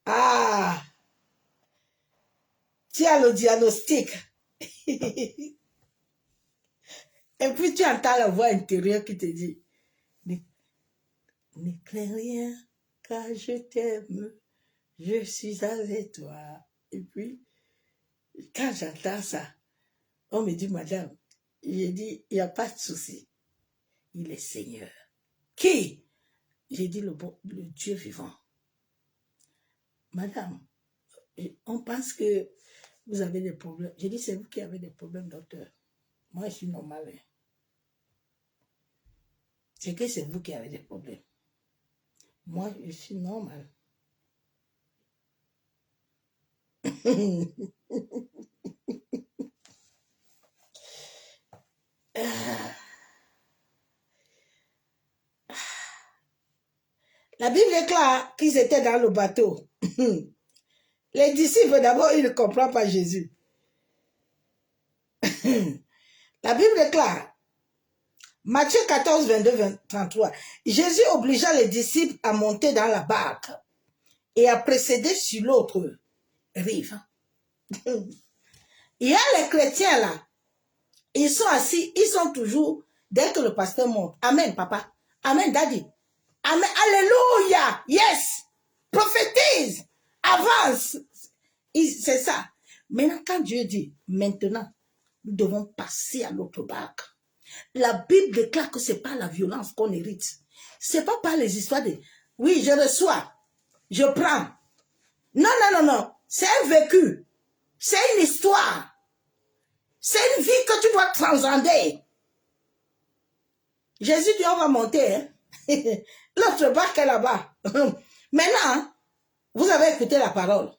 Ah, tu as le diagnostic. Et puis tu entends la voix intérieure qui te dit, ne crains rien, car je t'aime, je suis avec toi. Et puis, quand j'entends ça, on me dit, madame, j'ai dit, il n'y a pas de souci. Il est Seigneur. Qui? J'ai dit, le Dieu vivant. Madame, on pense que vous avez des problèmes. J'ai dit, c'est vous qui avez des problèmes, docteur. Moi, je suis normale. C'est que c'est vous qui avez des problèmes. Moi, je suis normale. La Bible déclare qu'ils étaient dans le bateau. Les disciples, d'abord, ils ne comprennent pas Jésus. La Bible déclare, Matthieu 14, 22, 33, Jésus obligea les disciples à monter dans la barque et à précéder sur l'autre rive. Il y a les chrétiens là, ils sont assis, ils sont toujours, dès que le pasteur monte, Amen papa, Amen daddy, Amen, Alléluia, yes, prophétise, avance. C'est ça. Maintenant, quand Dieu dit, maintenant, nous devons passer à l'autre barque. La Bible déclare que ce n'est pas la violence qu'on hérite. Ce n'est pas par les histoires de, oui, je reçois, je prends. Non, non, non, non. C'est un vécu. C'est une histoire. C'est une vie que tu dois transcender. Jésus dit, on va monter. Hein? L'autre barque est là-bas. Maintenant, vous avez écouté la parole.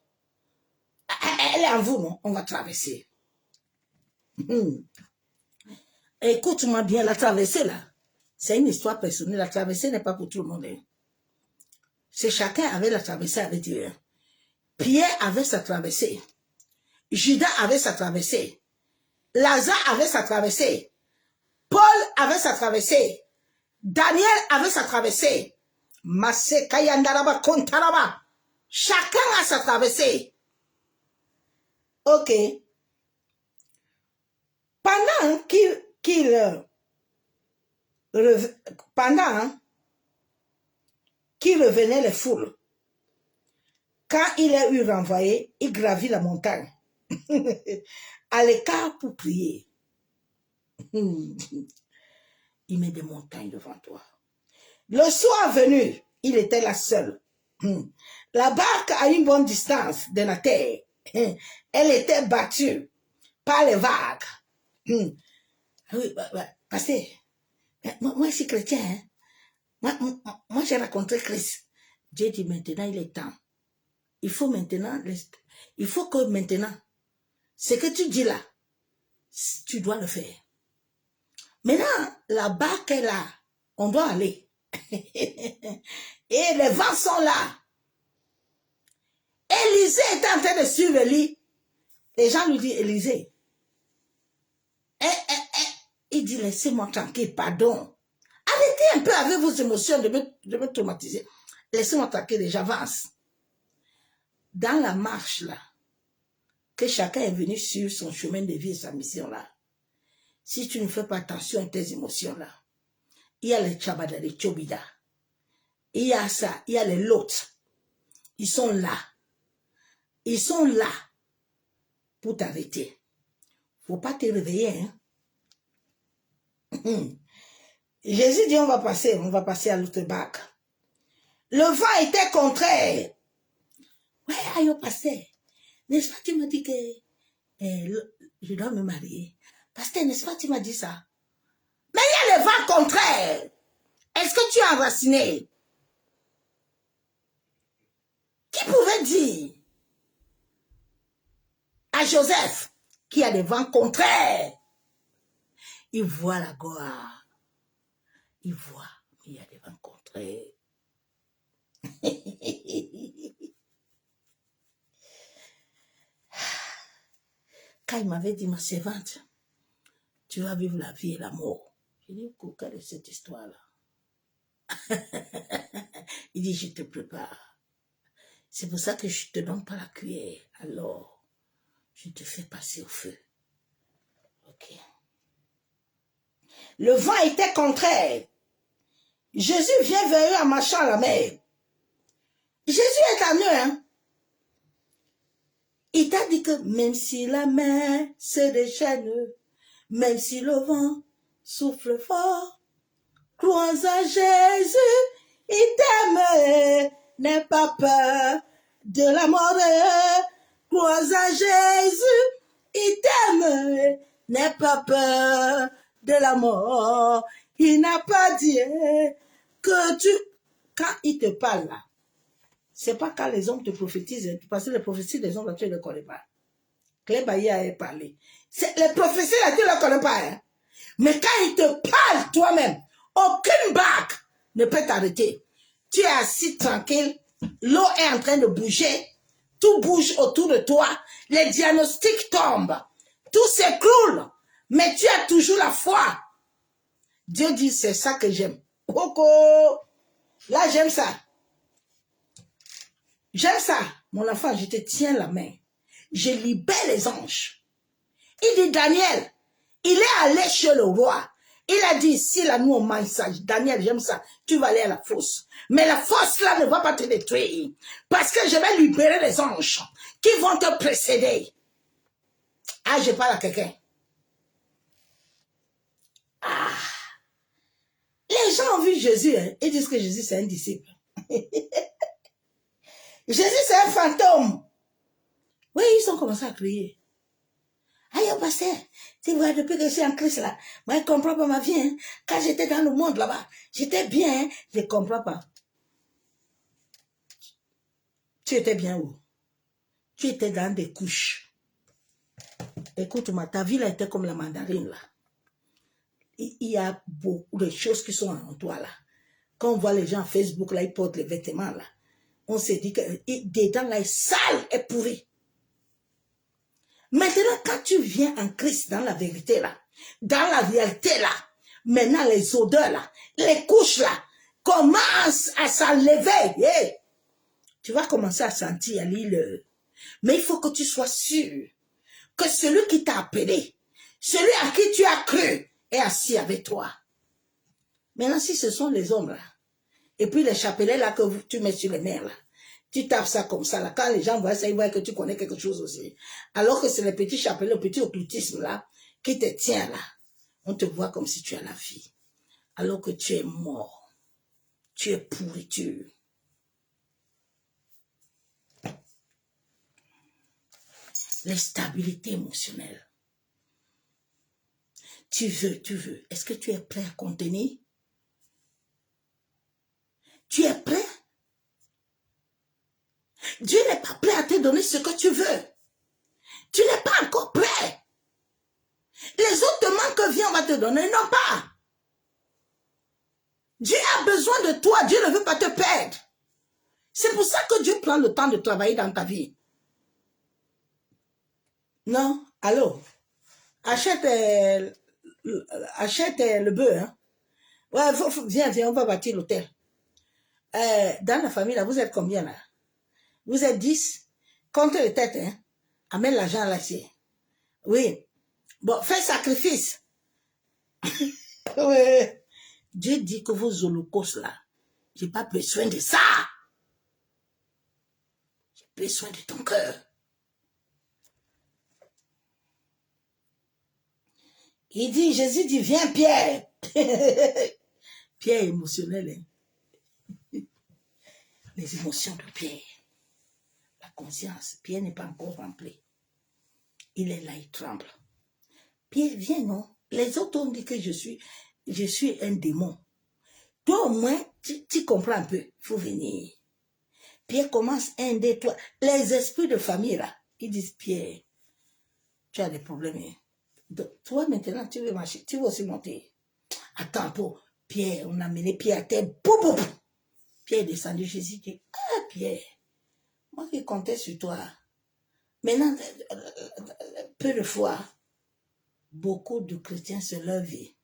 Elle est en vous, non? On va traverser. Écoute-moi bien, la traversée là, c'est une histoire personnelle. La traversée n'est pas pour tout le monde. Hein. C'est chacun avait la traversée avec Dieu. Hein. Pierre avait sa traversée. Judas avait sa traversée. Lazare avait sa traversée. Paul avait sa traversée. Daniel avait sa traversée. Masse Kayandaraba Kontaraba. Chacun a sa traversée. Ok. Pendant qu'il revenait les foules, quand il a eu renvoyé, il gravit la montagne à l'écart pour prier. Il met des montagnes devant toi. Le soir venu, il était là seul. La barque à une bonne distance de la terre. Elle était battue par les vagues. Oui, parce que moi, je suis chrétien. Hein? Moi j'ai rencontré Christ. Dieu dit maintenant, il est temps. Il faut maintenant, il faut que maintenant, ce que tu dis là, tu dois le faire. Maintenant, la barque est là. On doit aller. Et les vents sont là. Élisée est en train de suivre Élie. Les gens lui disent, Élisée. Il dit, laissez-moi tranquille, pardon. Arrêtez un peu avec vos émotions de me traumatiser. Laissez-moi tranquille, j'avance. Dans la marche là, que chacun est venu sur son chemin de vie et sa mission là, si tu ne fais pas attention à tes émotions là, il y a les tchabada, les tchobida, il y a ça, il y a les lots, ils sont là. Ils sont là. pour t'arrêter. Faut pas te réveiller. Hein? Jésus dit, on va passer à l'autre bac. Le vent était contraire. Ouais, aïe, pasteur. N'est-ce pas, tu m'as dit que je dois me marier. Pasteur, n'est-ce pas, tu m'as dit ça? Mais il y a le vent contraire. Est-ce que tu es enraciné? Qui pouvait dire à Joseph qu'il y a des vents contraires? Il voit la gloire. Il voit, il y a des vents contraires. Quand il m'avait dit, ma servante, tu vas vivre la vie et la mort. J'ai dit, quelle est cette histoire-là? Il dit, je te prépare. C'est pour ça que je ne te donne pas la cuillère. Alors, je te fais passer au feu. Ok. Le vent était contraire. Jésus vient vers eux en marchant à la mer. Jésus est à eux, hein. Il t'a dit que même si la mer se déchaîne, même si le vent souffle fort, crois à Jésus, il t'aime, n'aie pas peur de la mort. Crois à Jésus, il t'aime, n'aie pas peur de la mort. Il n'a pas dit que tu... Quand il te parle là, c'est pas quand les hommes te prophétisent, parce que les prophéties des hommes là, tu ne les connais pas. Claire Bailly a parlé. Les prophéties là, tu ne les connais pas. Hein? Mais quand il te parle toi-même, aucune bague ne peut t'arrêter. Tu es assis tranquille, l'eau est en train de bouger, tout bouge autour de toi, les diagnostics tombent, tout s'écroule, mais tu as toujours la foi. Dieu dit, c'est ça que j'aime. Coco, là j'aime ça. J'aime ça. Mon enfant, je te tiens la main. Je libère les anges. Il dit, Daniel, il est allé chez le roi. Il a dit, si la nuit on mange ça, Daniel, j'aime ça, tu vas aller à la fosse. Mais la fosse là ne va pas te détruire. Parce que je vais libérer les anges qui vont te précéder. Ah, je parle à quelqu'un. Ah. Les gens ont vu Jésus, hein, ils disent que Jésus c'est un disciple. Jésus c'est un fantôme. Oui, ils ont commencé à crier. Aïe, pasteur, tu vois, depuis que je suis en Christ là, moi je ne comprends pas ma vie. Hein. Quand j'étais dans le monde là-bas, j'étais bien, hein. Je ne comprends pas. Tu étais bien où? Tu étais dans des couches. Écoute-moi, ta vie là était comme la mandarine là. Il y a beaucoup de choses qui sont en toi là. Quand on voit les gens à Facebook là, ils portent les vêtements là, on se dit que dedans là est sale et pourri. Maintenant, quand tu viens en Christ dans la vérité là, dans la réalité là, maintenant les odeurs là, les couches là, commencent à s'enlever. Hey, tu vas commencer à sentir l'île. Mais il faut que tu sois sûr que celui qui t'a appelé, celui à qui tu as cru, est assis avec toi. Maintenant, si ce sont les hommes là, et puis les chapelets là que tu mets sur les mers là, tu tapes ça comme ça là, quand les gens voient ça, ils voient que tu connais quelque chose aussi. Alors que c'est les petits chapelets, le petit occultisme là, qui te tient là. On te voit comme si tu as la vie. Alors que tu es mort. Tu es pourriture. L'instabilité émotionnelle. Tu veux. Est-ce que tu es prêt à contenir? Tu es prêt? Dieu n'est pas prêt à te donner ce que tu veux. Tu n'es pas encore prêt. Les autres demandes que viens, on va te donner, non pas. Dieu a besoin de toi. Dieu ne veut pas te perdre. C'est pour ça que Dieu prend le temps de travailler dans ta vie. Non, allô? Achète le bœuf. Hein? Ouais, viens, on va bâtir l'hôtel. Dans la famille, là, vous êtes combien là? Vous êtes 10? Comptez les têtes, hein? Amène l'argent à l'acier. Oui. Bon, fais sacrifice. Oui. Dieu dit que vos holocaustes là, j'ai pas besoin de ça. J'ai besoin de ton cœur. Il dit, Jésus dit, viens Pierre. Pierre est émotionnel. Hein? Les émotions de Pierre. La conscience. Pierre n'est pas encore rempli. Il est là, il tremble. Pierre, viens, non? Les autres ont dit que je suis un démon. Toi, au moins, tu comprends un peu. Il faut venir. Pierre commence 1, 2, 3. Les esprits de famille, là, ils disent, Pierre, tu as des problèmes. Hein? Donc, toi, maintenant, tu veux marcher. Tu veux aussi monter. Attends, pour Pierre, on a mené Pierre à terre. Boum, boum. Pierre est descendu. Jésus dit, ah, Pierre, moi qui comptais sur toi. Maintenant, peu de fois, beaucoup de chrétiens se lèvent.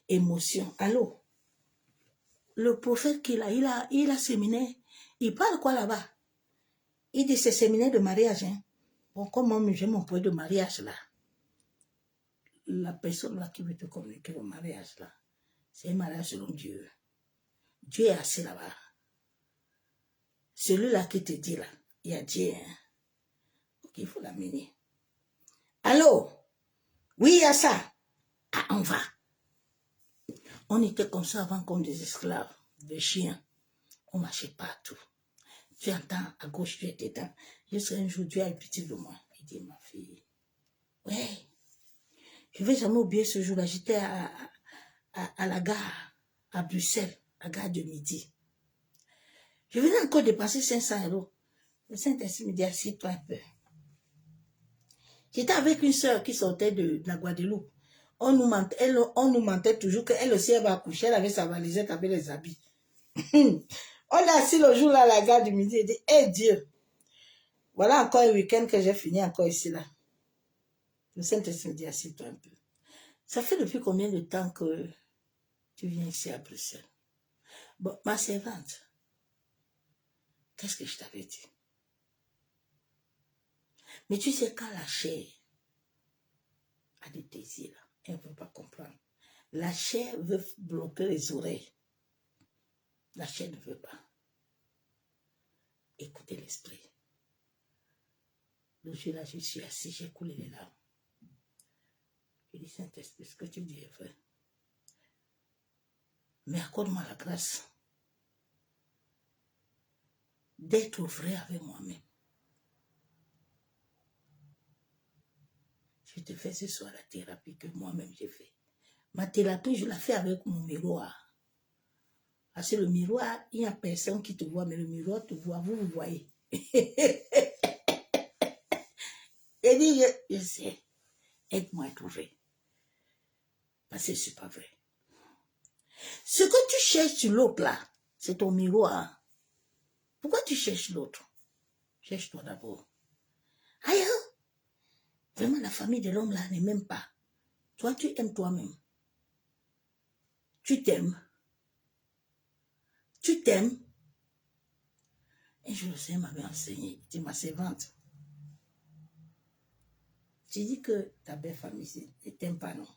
Émotion. Allô? Le prophète qu'il a, il a séminaire. Il parle quoi là-bas? Il dit c'est séminaire de mariage. Hein? Bon, comme moi, j'ai mon point de mariage là. La personne là qui veut te communiquer le mariage là, c'est un mariage selon Dieu. Dieu est assis là-bas. Celui-là qui te dit là, il y a Dieu. Hein? Ok, il faut l'amener. Allô? Oui, il y a ça. Ah, on va. On était comme ça avant comme des esclaves, des chiens. On marchait partout. Tu entends à gauche, tu étais dans. Jusqu'à un jour, Dieu a eu pitié de moi. Il dit, ma fille, ouais, je ne vais jamais oublier ce jour-là. J'étais à la gare, à Bruxelles, à la gare de midi. Je venais encore dépenser 500 €. Le Saint-Esprit me dit, assieds-toi un peu. J'étais avec une soeur qui sortait de la Guadeloupe. On nous mentait toujours qu'elle aussi, elle va accoucher. Elle avait sa valisette avec les habits. On est assis le jour là à la gare du midi et dit, hé Dieu, voilà encore un week-end que j'ai fini encore ici là. Le Saint-Esprit me dit, assieds-toi un peu. Ça fait depuis combien de temps que tu viens ici à Bruxelles? Bon, ma servante, qu'est-ce que je t'avais dit? Mais tu sais, quand la chair a des désirs, elle ne veut pas comprendre. La chair veut bloquer les oreilles. La chair ne veut pas. Écoutez l'esprit. Le jour là, je suis assis, j'ai coulé les larmes. Je dis, Saint-Esprit, ce que tu dis est vrai. Mais accorde-moi la grâce d'être vrai avec moi-même. Je te fais ce soir la thérapie que moi-même j'ai fait. Ma thérapie, je la fais avec mon miroir. Parce que le miroir, il n'y a personne qui te voit, mais le miroir te voit, vous voyez. Et dit, je sais, aide-moi à être vrai. Parce que ce n'est pas vrai. Ce que tu cherches sur l'autre là, c'est ton miroir. Pourquoi tu cherches l'autre? Cherche-toi d'abord. Aïe, vraiment la famille de l'homme là n'est même pas. Toi, tu aimes toi-même. Tu t'aimes. Tu t'aimes. Et je le sais, m'avait enseigné. Tu ma servante. Tu dis que ta belle famille ne t'aime pas, non?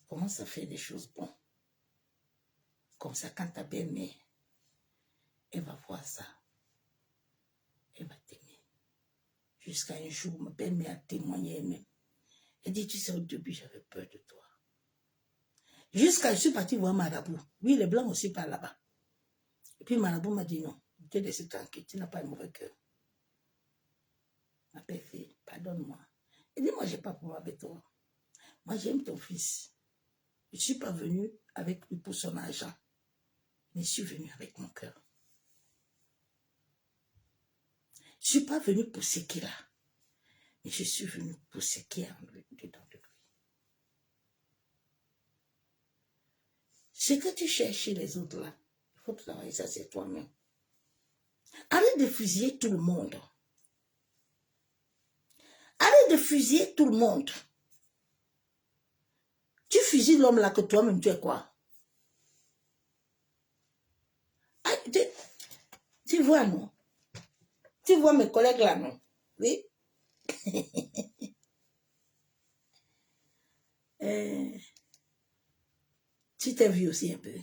Comment ça fait des choses bonnes? Comme ça, quand ta belle-mère, elle va voir ça, elle va t'aimer. Jusqu'à un jour, ma belle-mère a témoigné elle-même. Elle dit, tu sais, au début, j'avais peur de toi. Jusqu'à je suis partie voir Marabout. Oui, les Blancs aussi parlent là-bas. Et puis Marabout m'a dit, non, tu es laissé tranquille, tu n'as pas un mauvais cœur. Ma belle fille, pardonne-moi. Elle dit, moi, je n'ai pas de problème avec toi. Moi, j'aime ton fils. Je ne suis pas venue avec lui pour son argent. Mais je suis venue avec mon cœur. Je ne suis pas venue pour ce qu'il a. Mais je suis venue pour ce qu'il y a dedans de lui. Ce que tu cherches chez les autres là, il faut travailler ça, c'est toi-même. Arrête de fusiller tout le monde. Arrête de fusiller tout le monde. Tu fusilles l'homme là que toi-même tu es quoi? Ah, tu vois, non? Tu vois mes collègues là, non? Oui? Tu t'es vu aussi un peu.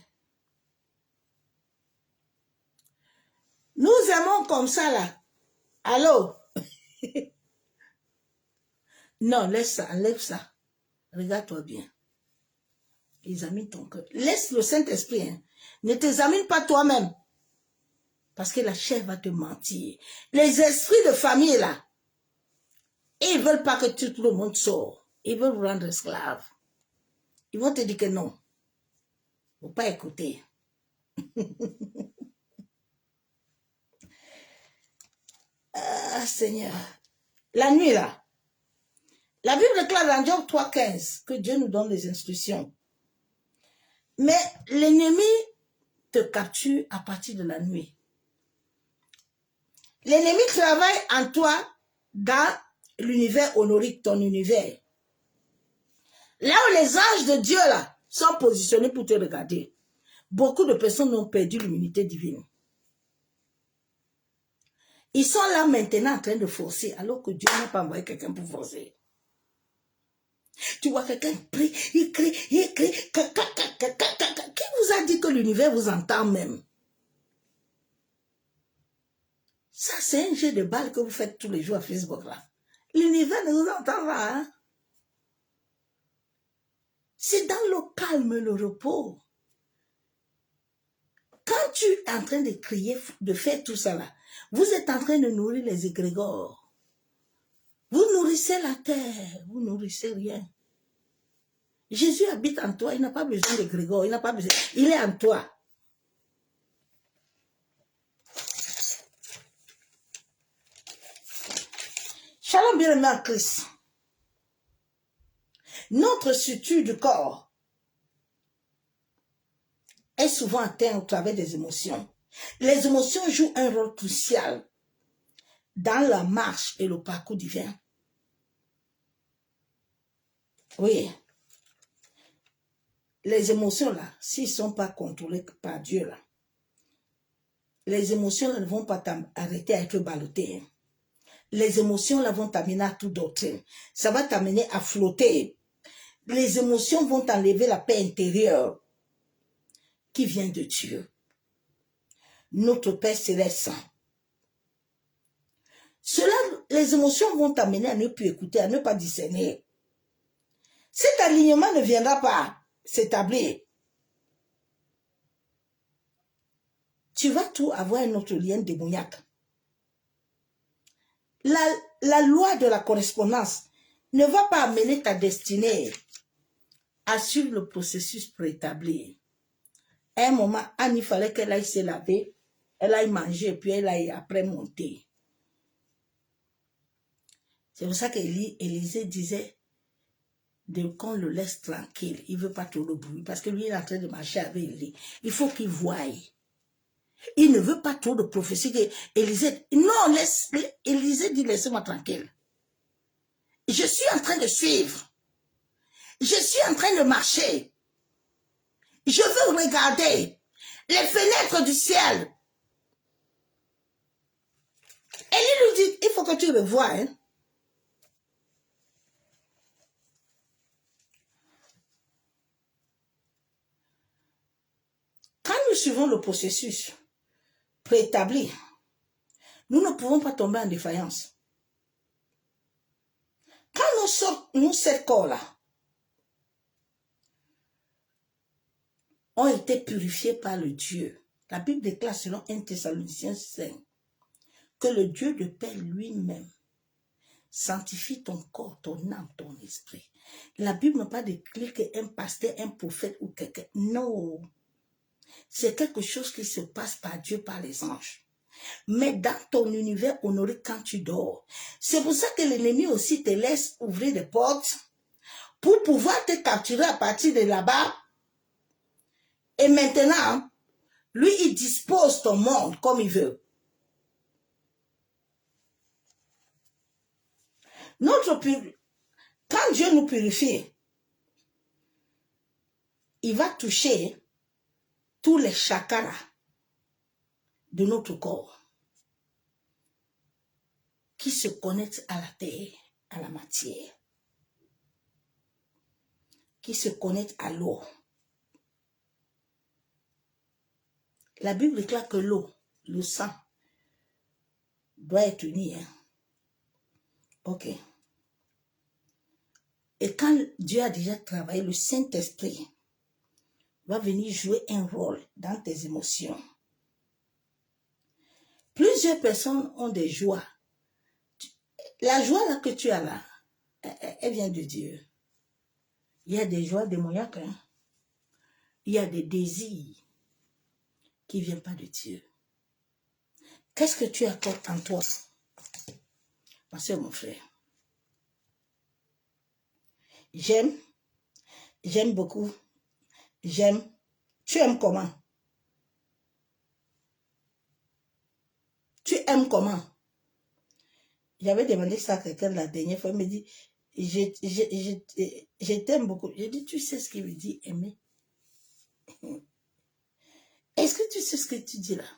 Nous aimons comme ça là. Allô? Non, laisse ça, enlève ça. Regarde-toi bien. Examine ton cœur. Laisse le Saint-Esprit. Hein. Ne t'examine pas toi-même. Parce que la chair va te mentir. Les esprits de famille, là, ils ne veulent pas que tout le monde sorte. Ils veulent vous rendre esclave. Ils vont te dire que non. Il ne faut pas écouter. Ah, Seigneur. La nuit, là. La Bible déclare dans Job 3,15 que Dieu nous donne des instructions. Mais l'ennemi te capture à partir de la nuit. L'ennemi travaille en toi dans l'univers honorique, ton univers. Là où les anges de Dieu là sont positionnés pour te regarder, beaucoup de personnes ont perdu l'immunité divine. Ils sont là maintenant en train de forcer, alors que Dieu n'a pas envoyé quelqu'un pour forcer. Tu vois quelqu'un prie, il crie. Qui vous a dit que l'univers vous entend même? Ça, c'est un jeu de balle que vous faites tous les jours à Facebook là. L'univers ne vous entend pas. Hein? C'est dans le calme, le repos. Quand tu es en train de crier, de faire tout ça là, vous êtes en train de nourrir les égrégores. Vous nourrissez la terre, vous nourrissez rien. Jésus habite en toi, il n'a pas besoin d'égrégores, il n'a pas besoin, il est en toi. Shalom bien-aimé en Christ. Notre structure du corps est souvent atteinte au travers des émotions. Les émotions jouent un rôle crucial dans la marche et le parcours divin. Oui. Les émotions là, s'ils ne sont pas contrôlés par Dieu là, les émotions là, ne vont pas arrêter à être ballottées. Les émotions là vont t'amener à tout d'autre. Ça va t'amener à flotter. Les émotions vont t'enlever la paix intérieure qui vient de Dieu. Notre Père céleste. Cela, les émotions vont t'amener à ne plus écouter, à ne pas discerner. Cet alignement ne viendra pas s'établir. Tu vas tout avoir un autre lien démoniaque. La loi de la correspondance ne va pas amener ta destinée à suivre le processus préétabli. À un moment, Anne, il fallait qu'elle aille se laver, elle aille manger, puis elle aille après monter. C'est pour ça qu'Élisée disait qu'on le laisse tranquille. Il ne veut pas trop le bruit, parce que lui, il est en train de marcher avec Élie. Il faut qu'il voie. Il ne veut pas trop de prophétie. Élisée, non, Élisée dit, laissez-moi tranquille. Je suis en train de suivre. Je suis en train de marcher. Je veux regarder les fenêtres du ciel. Élie lui dit, il faut que tu le vois. Hein? Quand nous suivons le processus préétabli, nous ne pouvons pas tomber en défaillance. Quand nos sept corps-là ont été purifiés par le Dieu, la Bible déclare selon 1 Thessaloniciens 5 que le Dieu de paix lui-même sanctifie ton corps, ton âme, ton esprit. La Bible n'a pas déclaré qu'un pasteur, un prophète ou quelqu'un. Non. C'est quelque chose qui se passe par Dieu, par les anges. Mais dans ton univers honoré quand tu dors, c'est pour ça que l'ennemi aussi te laisse ouvrir des portes pour pouvoir te capturer à partir de là-bas. Et maintenant, lui, il dispose ton monde comme il veut. Quand Dieu nous purifie, il va toucher tous les chakras de notre corps qui se connectent à la terre, à la matière, qui se connectent à l'eau. La Bible déclare que l'eau, le sang, doit être uni. Hein? Ok. Et quand Dieu a déjà travaillé, le Saint-Esprit va venir jouer un rôle dans tes émotions. Plusieurs personnes ont des joies. La joie là que tu as là, elle vient de Dieu. Il y a des joies démoniaques. Hein? Il y a des désirs qui ne viennent pas de Dieu. Qu'est-ce que tu accordes en toi? Ma soeur, mon frère. J'aime beaucoup. J'aime. Tu aimes comment? Tu aimes comment? J'avais demandé ça à quelqu'un la dernière fois. Il me dit, je t'aime beaucoup. J'ai dit, tu sais ce qu'il veut dire aimer? Est-ce que tu sais ce que tu dis là?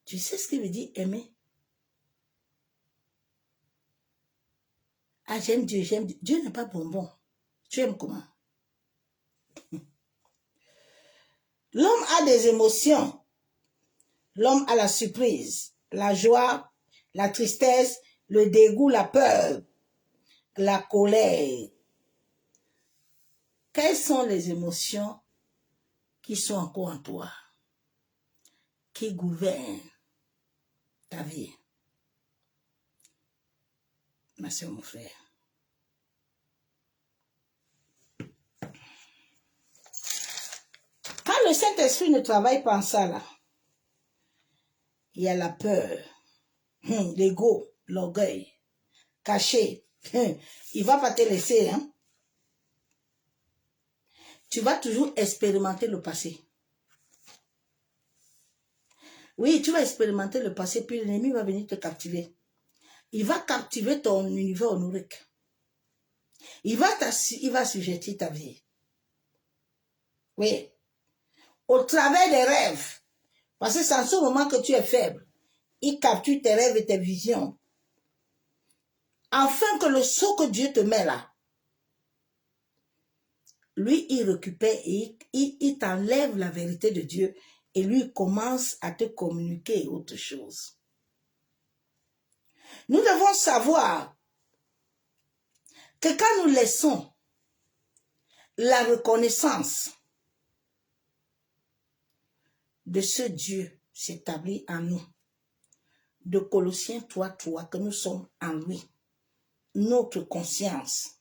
Tu sais ce qu'il veut dire aimer? Ah, j'aime Dieu, j'aime Dieu. Dieu n'est pas bonbon. Tu aimes comment? L'homme a des émotions. L'homme a la surprise, la joie, la tristesse, le dégoût, la peur, la colère. Quelles sont les émotions qui sont encore en toi, qui gouvernent ta vie? Ma soeur, mon frère. Quand le Saint-Esprit ne travaille pas en ça, là, il y a la peur, l'ego, l'orgueil, caché. Il ne va pas te laisser. Hein? Tu vas toujours expérimenter le passé. Oui, tu vas expérimenter le passé, puis l'ennemi va venir te captiver. Il va captiver ton univers onirique. Il va assujettir ta vie. Oui. Au travers des rêves. Parce que c'est en ce moment que tu es faible. Il capture tes rêves et tes visions. Afin que le sceau que Dieu te met là, lui, il récupère et il t'enlève la vérité de Dieu et lui commence à te communiquer autre chose. Nous devons savoir que quand nous laissons la reconnaissance de ce Dieu s'établir en nous, de Colossiens 3:3, que nous sommes en lui, notre conscience,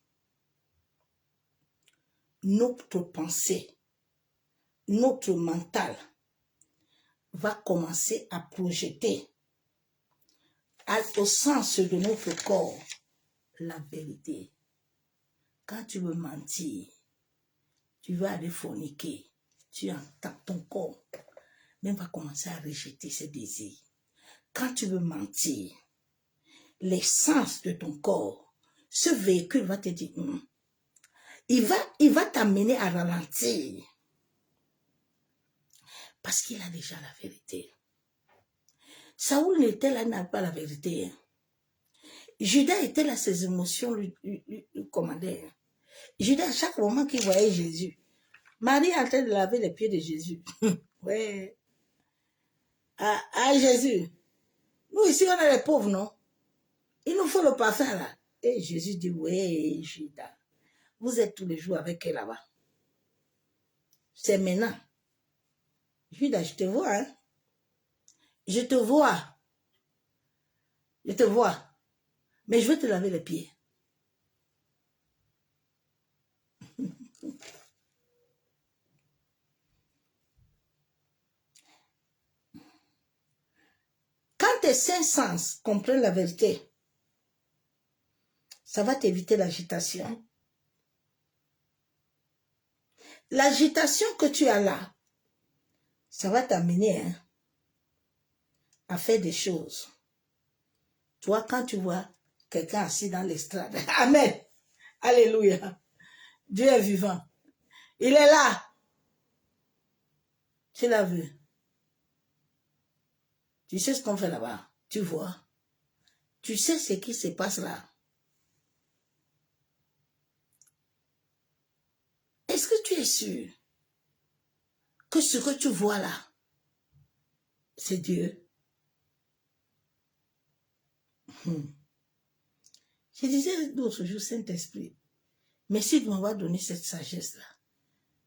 notre pensée, notre mental va commencer à projeter au sens de notre corps la vérité. Quand tu veux mentir, tu vas aller forniquer, tu entends ton corps, même va commencer à rejeter ses désirs. Quand tu veux mentir, l'essence de ton corps, ce véhicule va te dire, il va t'amener à ralentir. Parce qu'il a déjà la vérité. Saoul n'était là, n'a pas la vérité. Judas était là, ses émotions lui commandaient. Judas, à chaque moment qu'il voyait Jésus, Marie est en train de laver les pieds de Jésus. Ouais. Ah, Jésus. Nous ici, on est les pauvres, non? Il nous faut le parfum là. Et Jésus dit, ouais, Judas, vous êtes tous les jours avec elle là-bas. C'est maintenant. Judas, je te vois, hein? Je te vois. Je te vois. Mais je vais te laver les pieds. Quand tes cinq sens comprennent la vérité, ça va t'éviter l'agitation. L'agitation que tu as là, ça va t'amener à faire des choses. Toi, quand tu vois quelqu'un assis dans l'estrade, Amen, Alléluia, Dieu est vivant, il est là, tu l'as vu. Tu sais ce qu'on fait là-bas, tu vois. Tu sais ce qui se passe là. Est-ce que tu es sûr que ce que tu vois là, c'est Dieu? Je disais l'autre jour, Saint-Esprit, merci de m'avoir donné cette sagesse-là.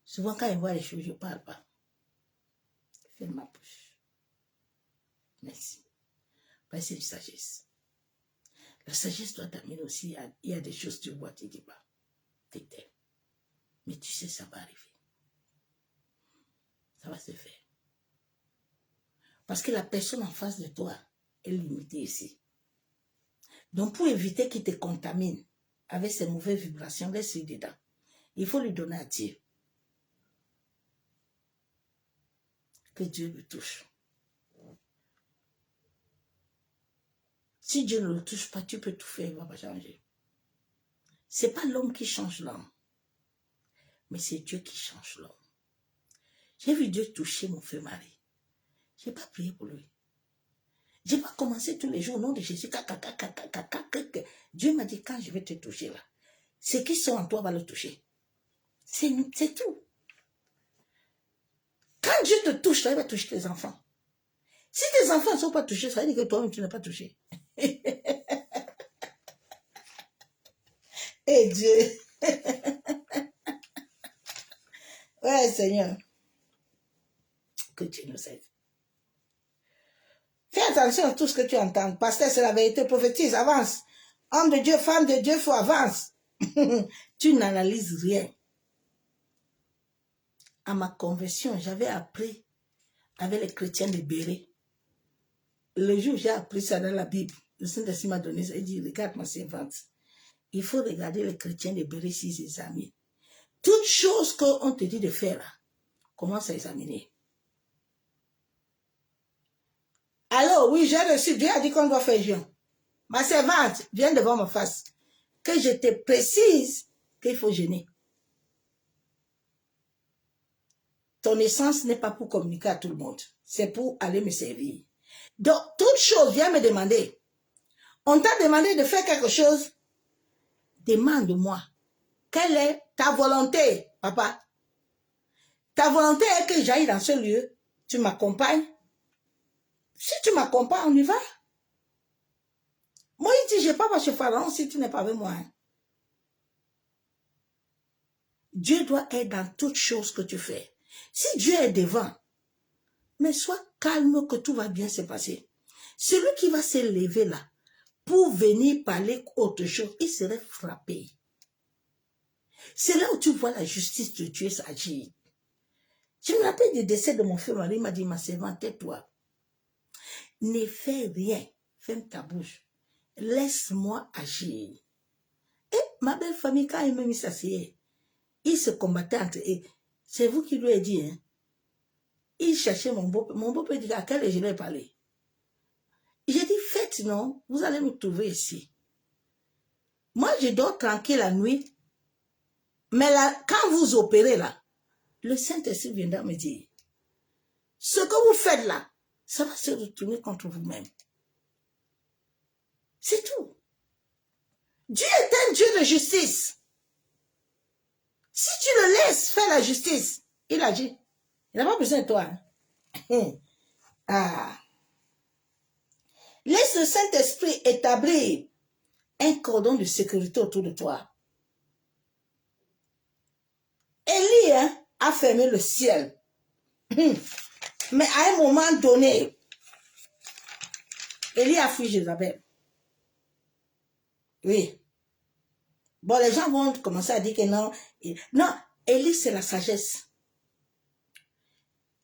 Souvent, quand il voit les choses, je ne parle pas. Je ferme ma bouche. Merci. Parce que c'est une sagesse. La sagesse doit t'amener aussi. Il y a des choses que tu vois, tu ne dis pas. Tu t'aimes. Mais tu sais, ça va arriver. Ça va se faire. Parce que la personne en face de toi est limitée ici. Donc, pour éviter qu'il te contamine avec ces mauvaises vibrations, laisse-le dedans. Il faut lui donner à Dieu. Que Dieu le touche. Si Dieu ne le touche pas, tu peux tout faire, il ne va pas changer. Ce n'est pas l'homme qui change l'homme, mais c'est Dieu qui change l'homme. J'ai vu Dieu toucher mon frère mari. Je n'ai pas prié pour lui. Je n'ai pas commencé tous les jours au nom de Jésus. Dieu m'a dit, quand je vais te toucher là, ceux qui sont en toi va le toucher. C'est tout. Quand Dieu te touche, là, il va toucher tes enfants. Si tes enfants ne sont pas touchés, ça veut dire que toi-même, tu n'es pas touché. Et Dieu. Ouais, Seigneur. Que Dieu nous aide. Fais attention à tout ce que tu entends. Pasteur, c'est la vérité. Prophétise, avance. Homme de Dieu, femme de Dieu, faut avance. Tu n'analyses rien. À ma conversion, j'avais appris avec les chrétiens de Béret. Le jour où j'ai appris ça dans la Bible, le Saint-Esprit m'a donné ça. Il dit, regarde ma servante. Il faut regarder les chrétiens de Béret s'ils examinent. Toutes choses qu'on te dit de faire là, commence à examiner. Alors, oui, j'ai reçu. Dieu a dit qu'on doit faire jeûne. Ma servante, viens devant ma face. Que je te précise qu'il faut jeûner. Ton essence n'est pas pour communiquer à tout le monde. C'est pour aller me servir. Donc, toute chose, viens me demander. On t'a demandé de faire quelque chose. Demande-moi. Quelle est ta volonté, papa? Ta volonté est que j'aille dans ce lieu. Tu m'accompagnes. Si tu m'accompagnes, on y va. Moi, il dit, je n'ai pas chez Pharaon si tu n'es pas avec moi. Dieu doit être dans toutes choses que tu fais. Si Dieu est devant, mais sois calme que tout va bien se passer. Celui qui va se lever là, pour venir parler autre chose, il serait frappé. C'est là où tu vois la justice de Dieu s'agir. Je me rappelle du décès de mon frère Marie, il m'a dit, ma servante, tais-toi. Ne fais rien, ferme ta bouche. Laisse-moi agir. Et ma belle famille, quand il m'a mis s'asseoir, il se combattait entre eux. C'est vous qui lui avez dit, hein. Il cherchait mon beau-père. Mon beau-père dit, à quel je l'ai parlé? J'ai dit, faites, non, vous allez me trouver ici. Moi, je dors tranquille la nuit. Mais là, quand vous opérez là, le Saint-Esprit viendra me dire, ce que vous faites là, ça va se retourner contre vous-même. C'est tout. Dieu est un Dieu de justice. Si tu le laisses faire la justice, il agit. Il n'a pas besoin de toi. Hein? Ah. Laisse le Saint-Esprit établir un cordon de sécurité autour de toi. Élie a fermé le ciel. Mais à un moment donné, Élie a fui Jézabel. Oui. Bon, les gens vont commencer à dire que non. Non, Élie, c'est la sagesse.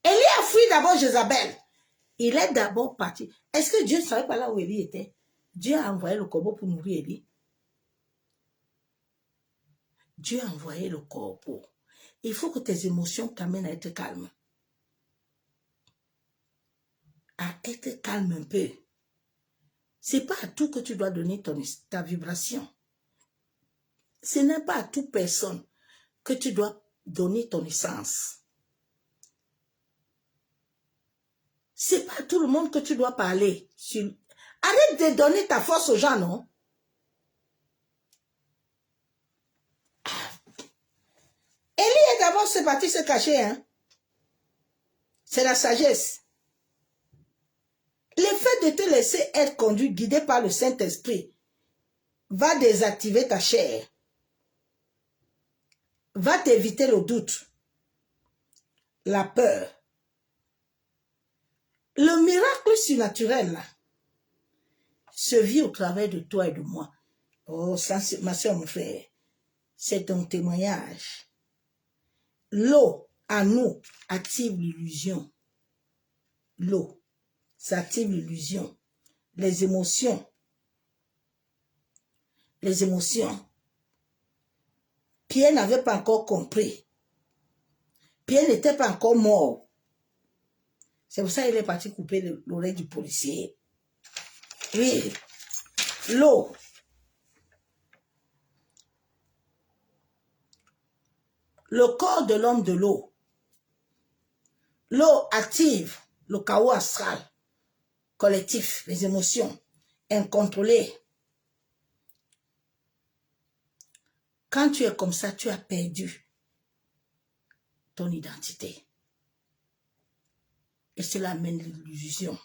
Élie a fui d'abord Jézabel. Il est d'abord parti. Est-ce que Dieu ne savait pas là où Élie était? Dieu a envoyé le corbeau pour nourrir Élie. Dieu a envoyé le corbeau. Il faut que tes émotions t'amènent à être calme. À être calme un peu. Ce n'est pas à tout que tu dois donner ta vibration. Ce n'est pas à toute personne que tu dois donner ton essence. Ce n'est pas à tout le monde que tu dois parler. Arrête de donner ta force aux gens, non? Élie est d'abord c'est parti se cacher, hein? C'est la sagesse. Le fait de te laisser être conduit, guidé par le Saint-Esprit, va désactiver ta chair, va t'éviter le doute, la peur. Le miracle surnaturel, là, se vit au travers de toi et de moi. Oh, ça, ma soeur, mon frère, c'est ton témoignage. L'eau, à nous, active l'illusion. L'eau, ça active l'illusion. Les émotions. Les émotions. Pierre n'avait pas encore compris. Pierre n'était pas encore mort. C'est pour ça qu'il est parti couper l'oreille du policier. Oui, l'eau. Le corps de l'homme de l'eau. L'eau active le chaos astral, collectif, les émotions incontrôlées. Quand tu es comme ça, tu as perdu ton identité. Et cela amène l'illusion.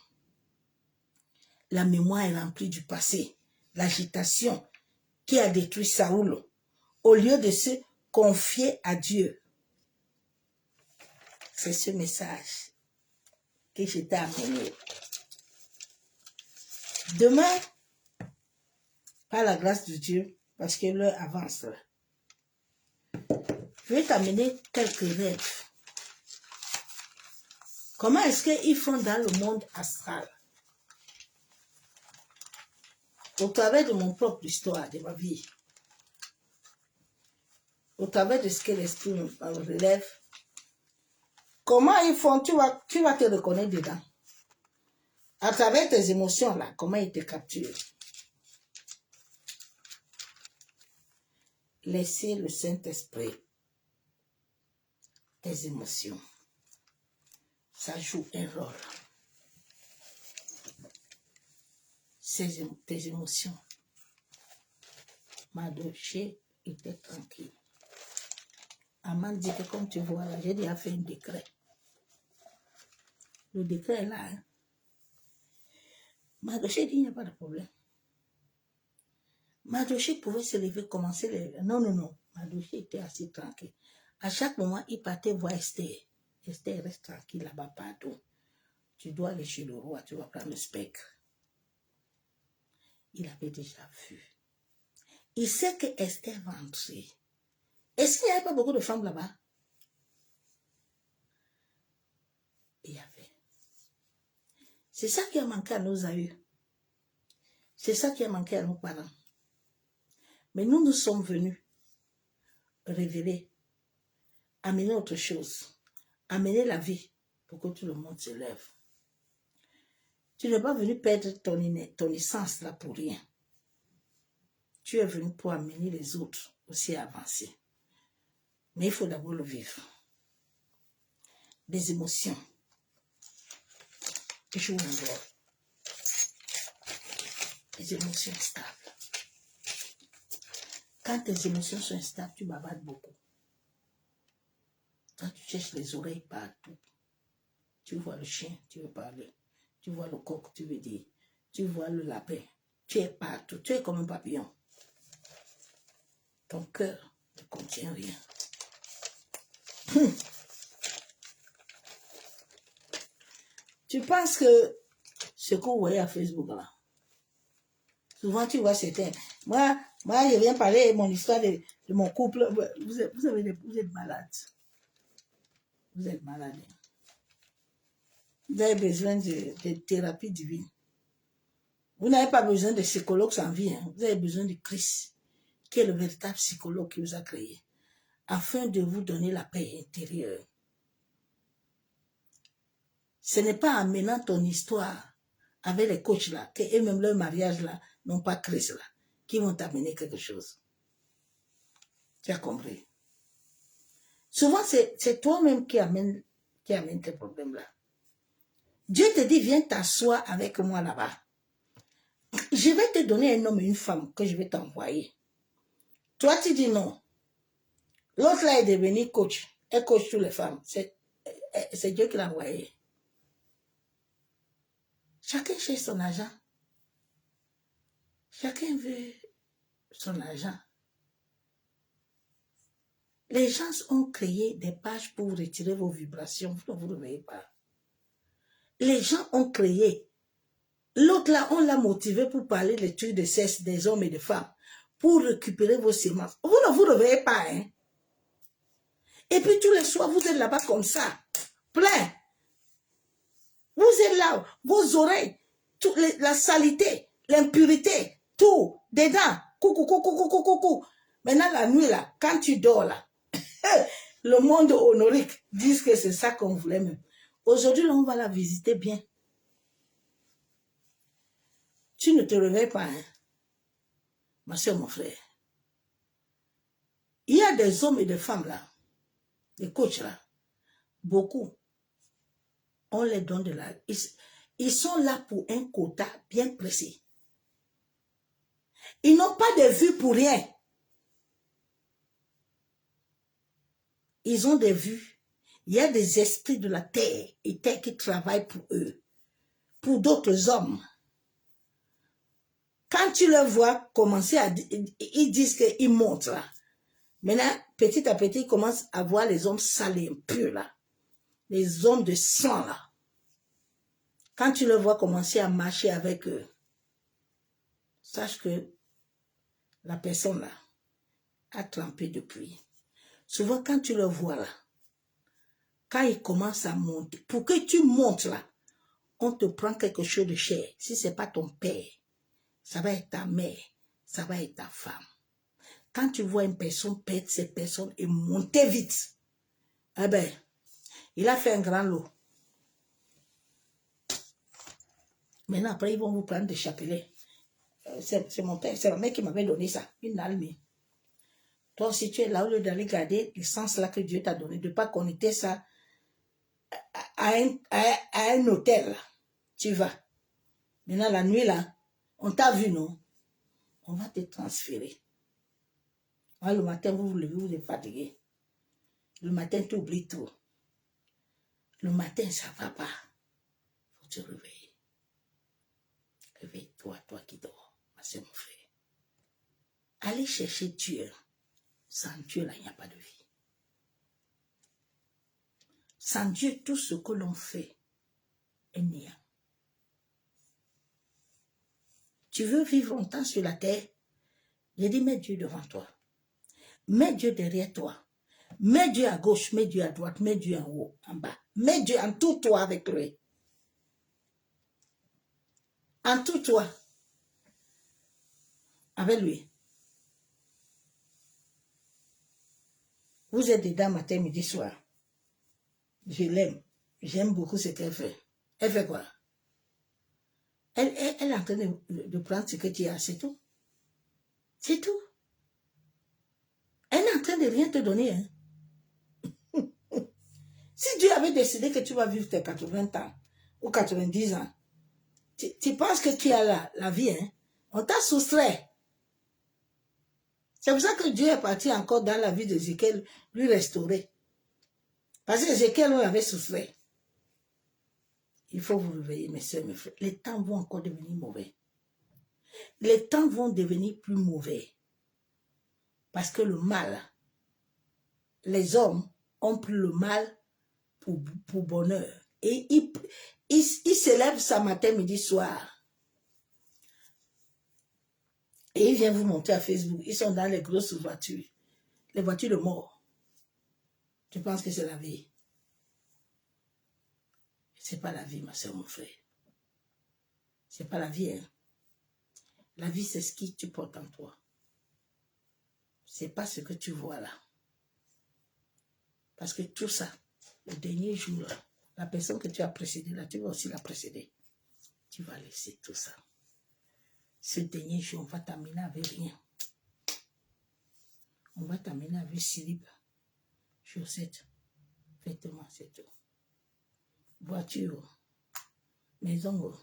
La mémoire est remplie du passé, l'agitation qui a détruit Saoul, au lieu de se confier à Dieu. C'est ce message que je t'ai amené. Demain, par la grâce de Dieu, parce que l'heure avance, je vais t'amener quelques rêves. Comment est-ce qu'ils font dans le monde astral? Au travers de mon propre histoire, de ma vie. Au travers de ce que l'esprit me relève. Comment ils font? Tu vas te reconnaître dedans. À travers tes émotions là, comment ils te capturent. Laissez le Saint-Esprit. Tes émotions. Ça joue un rôle. Tes émotions. Madoché était tranquille. Aman dit que comme tu vois là, j'ai déjà fait un décret. Le décret est là. Hein? Madoché dit il n'y a pas de problème. Madoché pouvait se lever, commencer les... Non. Madoché était assez tranquille. À chaque moment, il partait voir Esther. Esther, reste tranquille là-bas partout. Tu dois aller chez le roi, tu vas prendre le spectre. Il avait déjà vu. Il sait que Esther va entrer. Est-ce qu'il n'y avait pas beaucoup de femmes là-bas? Il y avait. C'est ça qui a manqué à nos aïeux. C'est ça qui a manqué à nos parents. Mais nous sommes venus révéler, amener autre chose, amener la vie pour que tout le monde se lève. Tu n'es pas venu perdre ton essence là pour rien. Tu es venu pour amener les autres aussi à avancer. Mais il faut d'abord le vivre. Des émotions. Jouent un rôle. Des émotions stables. Quand tes émotions sont instables, tu bavardes beaucoup. Quand tu cherches les oreilles partout, tu vois le chien, tu veux parler. Tu vois le coq, tu veux dire. Tu vois le lapin. Tu es partout. Tu es comme un papillon. Ton cœur ne contient rien. Tu penses que ce que vous voyez à Facebook là, souvent tu vois certains. Moi, je viens parler de mon histoire de mon couple. Vous êtes malade. Vous êtes malade. Vous avez besoin de thérapie divine. Vous n'avez pas besoin de psychologue sans vie. Hein. Vous avez besoin de Christ, qui est le véritable psychologue qui vous a créé, afin de vous donner la paix intérieure. Ce n'est pas en menant ton histoire avec les coachs là, que eux-mêmes leur mariage là, n'ont pas Christ là, qui vont t'amener quelque chose. Tu as compris? Souvent, c'est toi-même qui amène tes problèmes là. Dieu te dit, viens t'asseoir avec moi là-bas. Je vais te donner un homme et une femme que je vais t'envoyer. Toi, tu dis non. L'autre là est devenu coach. Elle coach toutes les femmes. C'est Dieu qui l'a envoyé. Chacun cherche son argent. Chacun veut son argent. Les gens ont créé des pages pour retirer vos vibrations. Vous ne vous réveillez pas. Les gens ont créé. L'autre là, on l'a motivé pour parler des trucs de sexe des hommes et des femmes. Pour récupérer vos sémences. Vous ne vous réveillez pas, hein. Et puis tous les soirs, vous êtes là-bas comme ça. Plein. Vous êtes là, vos oreilles, la saleté, l'impurité, tout, dedans. Coucou, coucou, coucou, coucou. Maintenant, la nuit, là, quand tu dors, là, le monde honorique dit que c'est ça qu'on voulait même. Aujourd'hui, là, on va la visiter bien. Tu ne te réveilles pas, hein, ma soeur, mon frère. Il y a des hommes et des femmes, là, des coachs, là, beaucoup. On les donne de la... Ils sont là pour un quota bien précis. Ils n'ont pas de vues pour rien. Ils ont des vues. Il y a des esprits de la terre et terre qui travaillent pour eux. Pour d'autres hommes. Quand tu les vois commencer à... Ils disent qu'ils montent là. Maintenant, petit à petit, ils commencent à voir les hommes salés, impurs là. Les hommes de sang là. Quand tu les vois commencer à marcher avec eux, sache que la personne là a trempé depuis. Souvent, quand tu le vois là, quand il commence à monter, pour que tu montes là, on te prend quelque chose de cher. Si ce n'est pas ton père, ça va être ta mère, ça va être ta femme. Quand tu vois une personne perdre cette personne et monter vite, eh bien, il a fait un grand lot. Maintenant, après, ils vont vous prendre des chapelets. C'est mon père, c'est ma mère qui m'avait donné ça, une almie. Toi, si tu es là, au lieu d'aller garder l'essence là que Dieu t'a donné, de ne pas connecter ça à un hôtel, tu vas. Maintenant, la nuit, là, on t'a vu, non? On va te transférer. Alors, le matin, vous vous levez, vous êtes fatigué. Le matin, tu oublies tout. Le matin, ça ne va pas. Il faut te réveiller. Réveille-toi, toi qui dors, c'est mon frère. Allez chercher Dieu. Sans Dieu, là, il n'y a pas de vie. Sans Dieu, tout ce que l'on fait est néant. Tu veux vivre longtemps sur la terre? J'ai dit, mets Dieu devant toi. Mets Dieu derrière toi. Mets Dieu à gauche, mets Dieu à droite, mets Dieu en haut, en bas. Mets Dieu en tout toi avec lui. En tout toi. Avec lui. Vous êtes dedans matin, midi, soir. Je l'aime. J'aime beaucoup ce qu'elle fait. Elle fait quoi? Elle est en train de prendre ce que tu as, c'est tout. C'est tout. Elle est en train de rien te donner. Hein. Si Dieu avait décidé que tu vas vivre tes 80 ans ou 90 ans, tu penses que tu as la vie, hein? On t'a soustrait. C'est pour ça que Dieu est parti encore dans la vie d'Ézéchiel, lui restaurer. Parce qu'Ézéchiel, on l'avait soustrait. Il faut vous réveiller, mes soeurs, mes frères. Les temps vont encore devenir mauvais. Les temps vont devenir plus mauvais. Parce que le mal, les hommes ont pris le mal pour bonheur. Et ils s'élèvent ça matin, midi, soir. Et ils viennent vous montrer à Facebook. Ils sont dans les grosses voitures. Les voitures de mort. Tu penses que c'est la vie? C'est pas la vie, ma soeur, mon frère. C'est pas la vie, hein. La vie, c'est ce que tu portes en toi. C'est pas ce que tu vois là. Parce que tout ça, le dernier jour là, la personne que tu as précédée là, tu vas aussi la précéder. Tu vas laisser tout ça. Ce dernier jour, on va t'amener avec rien. On va t'amener avec slip, chaussettes, vêtements, c'est tout. Voiture, maison,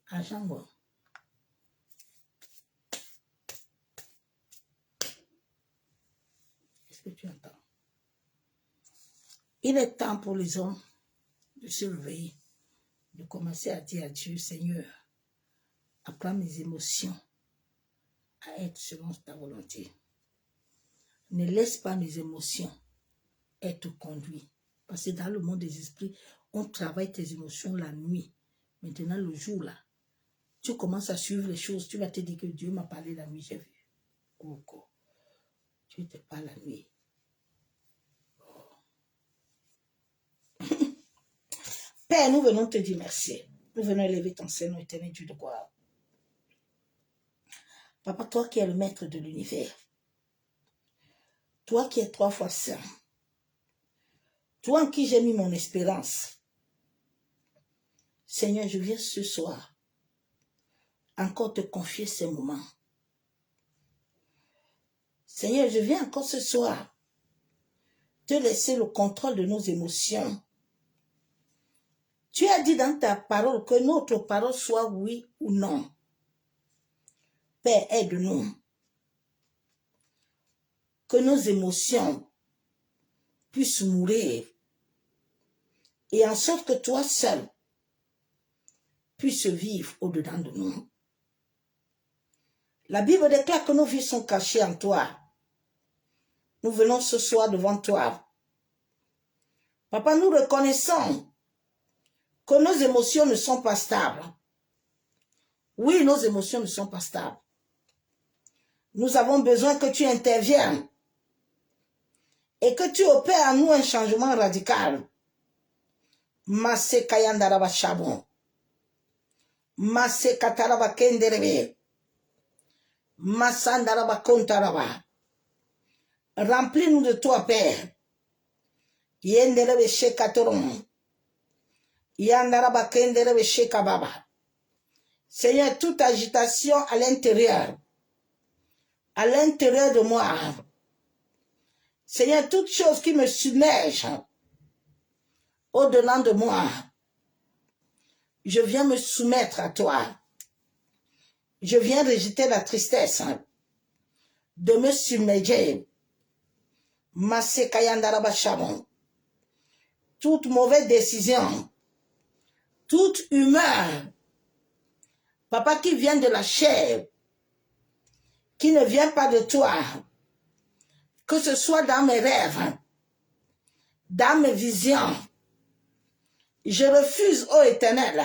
argent. Est-ce que tu entends? Il est temps pour les hommes de se réveiller, de commencer à dire à Dieu, Seigneur, apprends mes émotions, à être selon ta volonté. Ne laisse pas mes émotions être conduites. Parce que dans le monde des esprits, on travaille tes émotions la nuit. Maintenant, le jour là, tu commences à suivre les choses. Tu vas te dire que Dieu m'a parlé la nuit, j'ai vu. Coucou. Dieu te parle la nuit. Père, nous venons te dire merci. Nous venons élever ton Seigneur éternel, Dieu de gloire. Papa, toi qui es le maître de l'univers, toi qui es 3 fois saint, toi en qui j'ai mis mon espérance, Seigneur, je viens ce soir encore te confier ces moments. Seigneur, je viens encore ce soir te laisser le contrôle de nos émotions. Tu as dit dans ta parole que notre parole soit oui ou non. Père, aide-nous. Que nos émotions puissent mourir et en sorte que toi seul puisses vivre au-dedans de nous. La Bible déclare que nos vies sont cachées en toi. Nous venons ce soir devant toi. Papa, nous reconnaissons que nos émotions ne sont pas stables. Oui, nos émotions ne sont pas stables. Nous avons besoin que tu interviennes et que tu opères en nous un changement radical. Masse kayandaraba chabon. Masse kataraba kenderebe. Massandaraba kontaraba. Remplis-nous de toi, Père. Yenderebe shekatoron. Yandaraba kenderebe shekababa. Seigneur, toute agitation à l'intérieur de moi. Seigneur, toute chose qui me submerge au-delà de moi, je viens me soumettre à toi. Je viens rejeter la tristesse de me submerger. Toute mauvaise décision, toute humeur, papa, qui vient de la chair, qui ne vient pas de toi, que ce soit dans mes rêves, dans mes visions, je refuse, ô Éternel,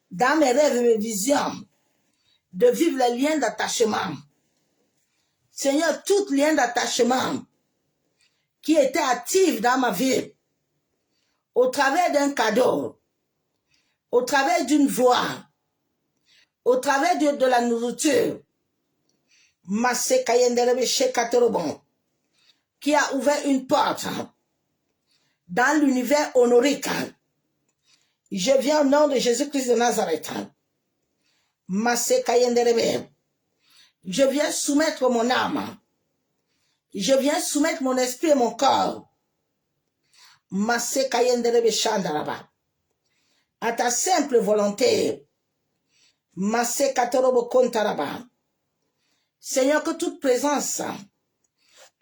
dans mes rêves et mes visions, de vivre les liens d'attachement. Seigneur, tout lien d'attachement qui était actif dans ma vie, au travers d'un cadeau, au travers d'une voix, au travers de la nourriture, qui a ouvert une porte dans l'univers honorique. Je viens au nom de Jésus-Christ de Nazareth. Je viens soumettre mon âme. Je viens soumettre mon esprit et mon corps. À ta simple volonté. Seigneur, que toute présence,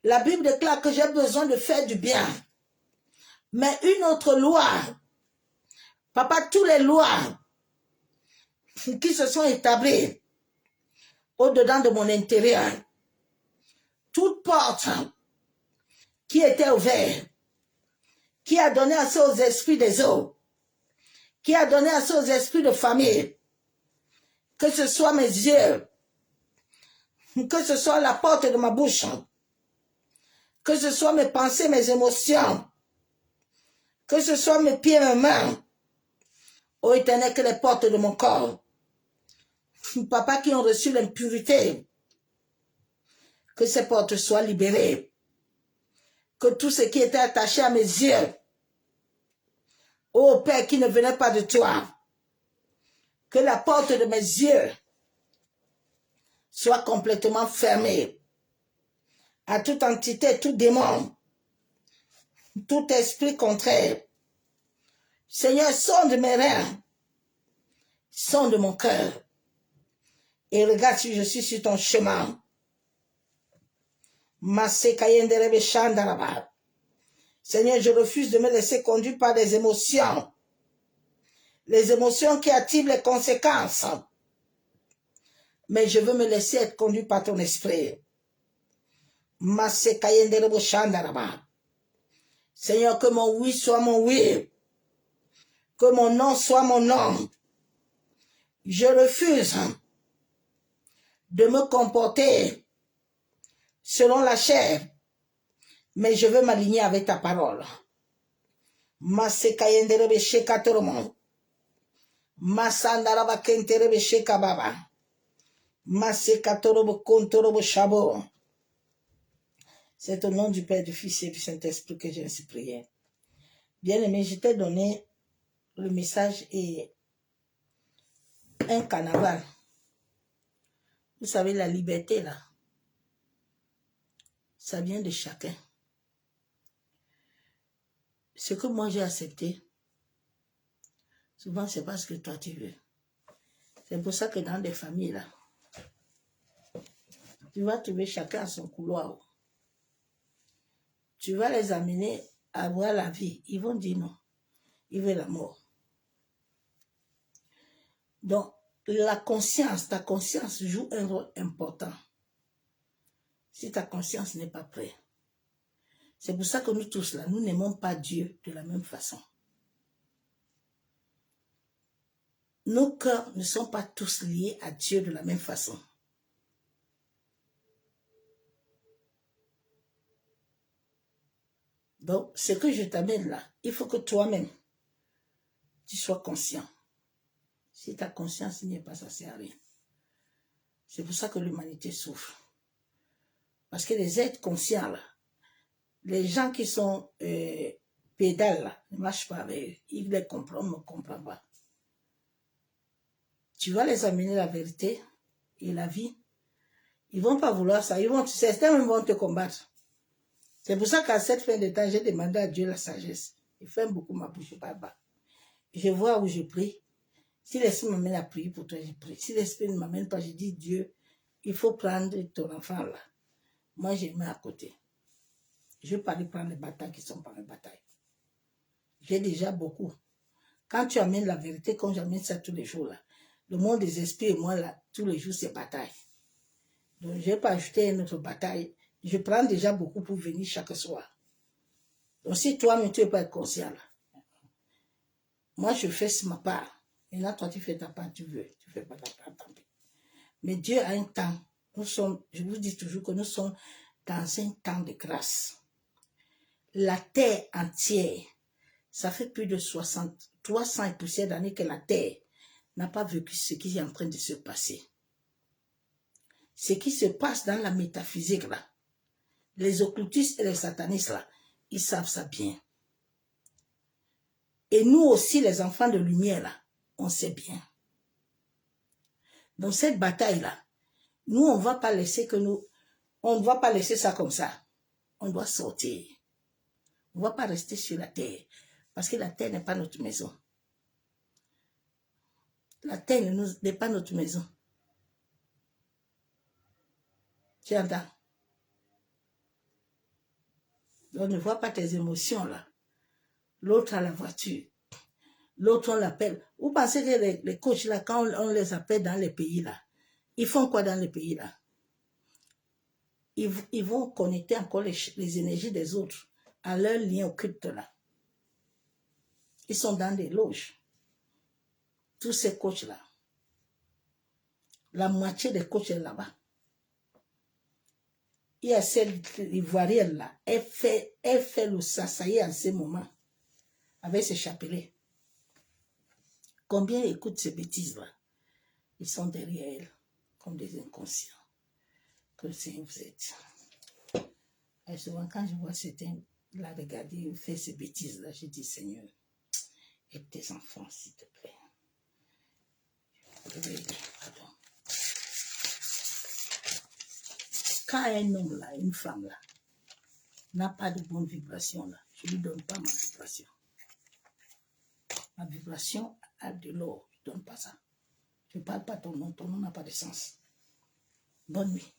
la Bible déclare que j'ai besoin de faire du bien. Mais une autre loi, papa, toutes les lois qui se sont établies au-dedans de mon intérieur, toute porte qui était ouverte, qui a donné accès aux esprits des eaux, qui a donné accès aux esprits de famille, que ce soit mes yeux, que ce soit la porte de ma bouche, que ce soit mes pensées, mes émotions, que ce soit mes pieds, mes mains, ô Éternel, que les portes de mon corps, papa, qui ont reçu l'impurité, que ces portes soient libérées, que tout ce qui était attaché à mes yeux, ô Père qui ne venait pas de toi, que la porte de mes yeux soit complètement fermée à toute entité, tout démon, tout esprit contraire. Seigneur, sonde mes reins, sonde mon cœur, et regarde si je suis sur ton chemin. Seigneur, je refuse de me laisser conduire par des émotions. Les émotions qui activent les conséquences. mais je veux me laisser être conduit par ton esprit. Seigneur, que mon oui soit mon oui, que mon non soit mon non. Je refuse de me comporter selon la chair, mais je veux m'aligner avec ta parole. C'est au nom du Père, du Fils et du Saint-Esprit que j'ai ainsi prié. Bien-aimé, je t'ai donné le message et un carnaval. Vous savez, la liberté, là, ça vient de chacun. Ce que moi j'ai accepté, souvent c'est parce que toi tu veux. C'est pour ça que dans des familles, là, tu vas trouver chacun à son couloir. Tu vas les amener à voir la vie. Ils vont dire non. Ils veulent la mort. Donc, la conscience, ta conscience joue un rôle important. Si ta conscience n'est pas prête. C'est pour ça que nous tous là, nous n'aimons pas Dieu de la même façon. Nos cœurs ne sont pas tous liés à Dieu de la même façon. Donc, ce que je t'amène là, il faut que toi-même, tu sois conscient. Si ta conscience n'y est pas, ça ne sert à rien. C'est pour ça que l'humanité souffre. Parce que les êtres conscients là, les gens qui sont pédales là, ne marchent pas avec eux. Ils les comprennent, ne comprennent pas. Tu vas les amener la vérité et la vie. Ils ne vont pas vouloir ça. Certains même vont te combattre. C'est pour ça qu'à cette fin de temps, j'ai demandé à Dieu la sagesse. Il ferme beaucoup ma bouche, je parle pas. Je vois où je prie. Si l'Esprit m'amène à prier pour toi, je prie. Si l'Esprit ne m'amène pas, je dis Dieu, il faut prendre ton enfant là. Moi, je mets à côté. Je ne vais pas aller prendre les batailles qui sont pas mes batailles. J'ai déjà beaucoup. Quand tu amènes la vérité, comme j'amène ça tous les jours là, le monde des esprits et moi là, tous les jours, c'est bataille. Donc, je ne vais pas ajouter une autre bataille. Je prends déjà beaucoup pour venir chaque soir. Donc, si toi-même, tu ne veux pas être conscient là, moi, je fais ma part. Et là, toi, tu fais ta part, tu veux. Tu ne fais pas ta part, tant pis. Mais Dieu a un temps. Nous sommes, je vous dis toujours que nous sommes dans un temps de grâce. La terre entière, ça fait plus de 300 et poussières d'années que la terre n'a pas vécu ce qui est en train de se passer. Ce qui se passe dans la métaphysique là, les occultistes et les satanistes là, ils savent ça bien. Et nous aussi, les enfants de lumière là, on sait bien. Dans cette bataille là, nous on ne va pas laisser ça comme ça. On doit sortir. On ne va pas rester sur la terre. Parce que la terre n'est pas notre maison. La terre n'est pas notre maison. Tu entends? On ne voit pas tes émotions là. L'autre a la voiture. L'autre on l'appelle. Vous pensez que les coachs là, quand on les appelle dans les pays là, ils font quoi dans les pays là? Ils vont connecter encore les énergies des autres à leur lien occulte là. Ils sont dans des loges. Tous ces coachs là. La moitié des coachs est là-bas. Il y a celle ivoirienne là. Elle fait le sassaï en ce moment. Avec ses chapelets. Combien écoutent ces bêtises là? Ils sont derrière elle. Comme des inconscients. Que vous êtes. Et souvent quand je vois certains là regarder, faire ces bêtises là, je dis Seigneur, aide tes enfants s'il te plaît. Pardon. Quand un homme là, une femme là, n'a pas de bonne vibration là, je ne lui donne pas ma vibration. Ma vibration a de l'or, je ne donne pas ça. Je ne parle pas ton nom n'a pas de sens. Bonne nuit.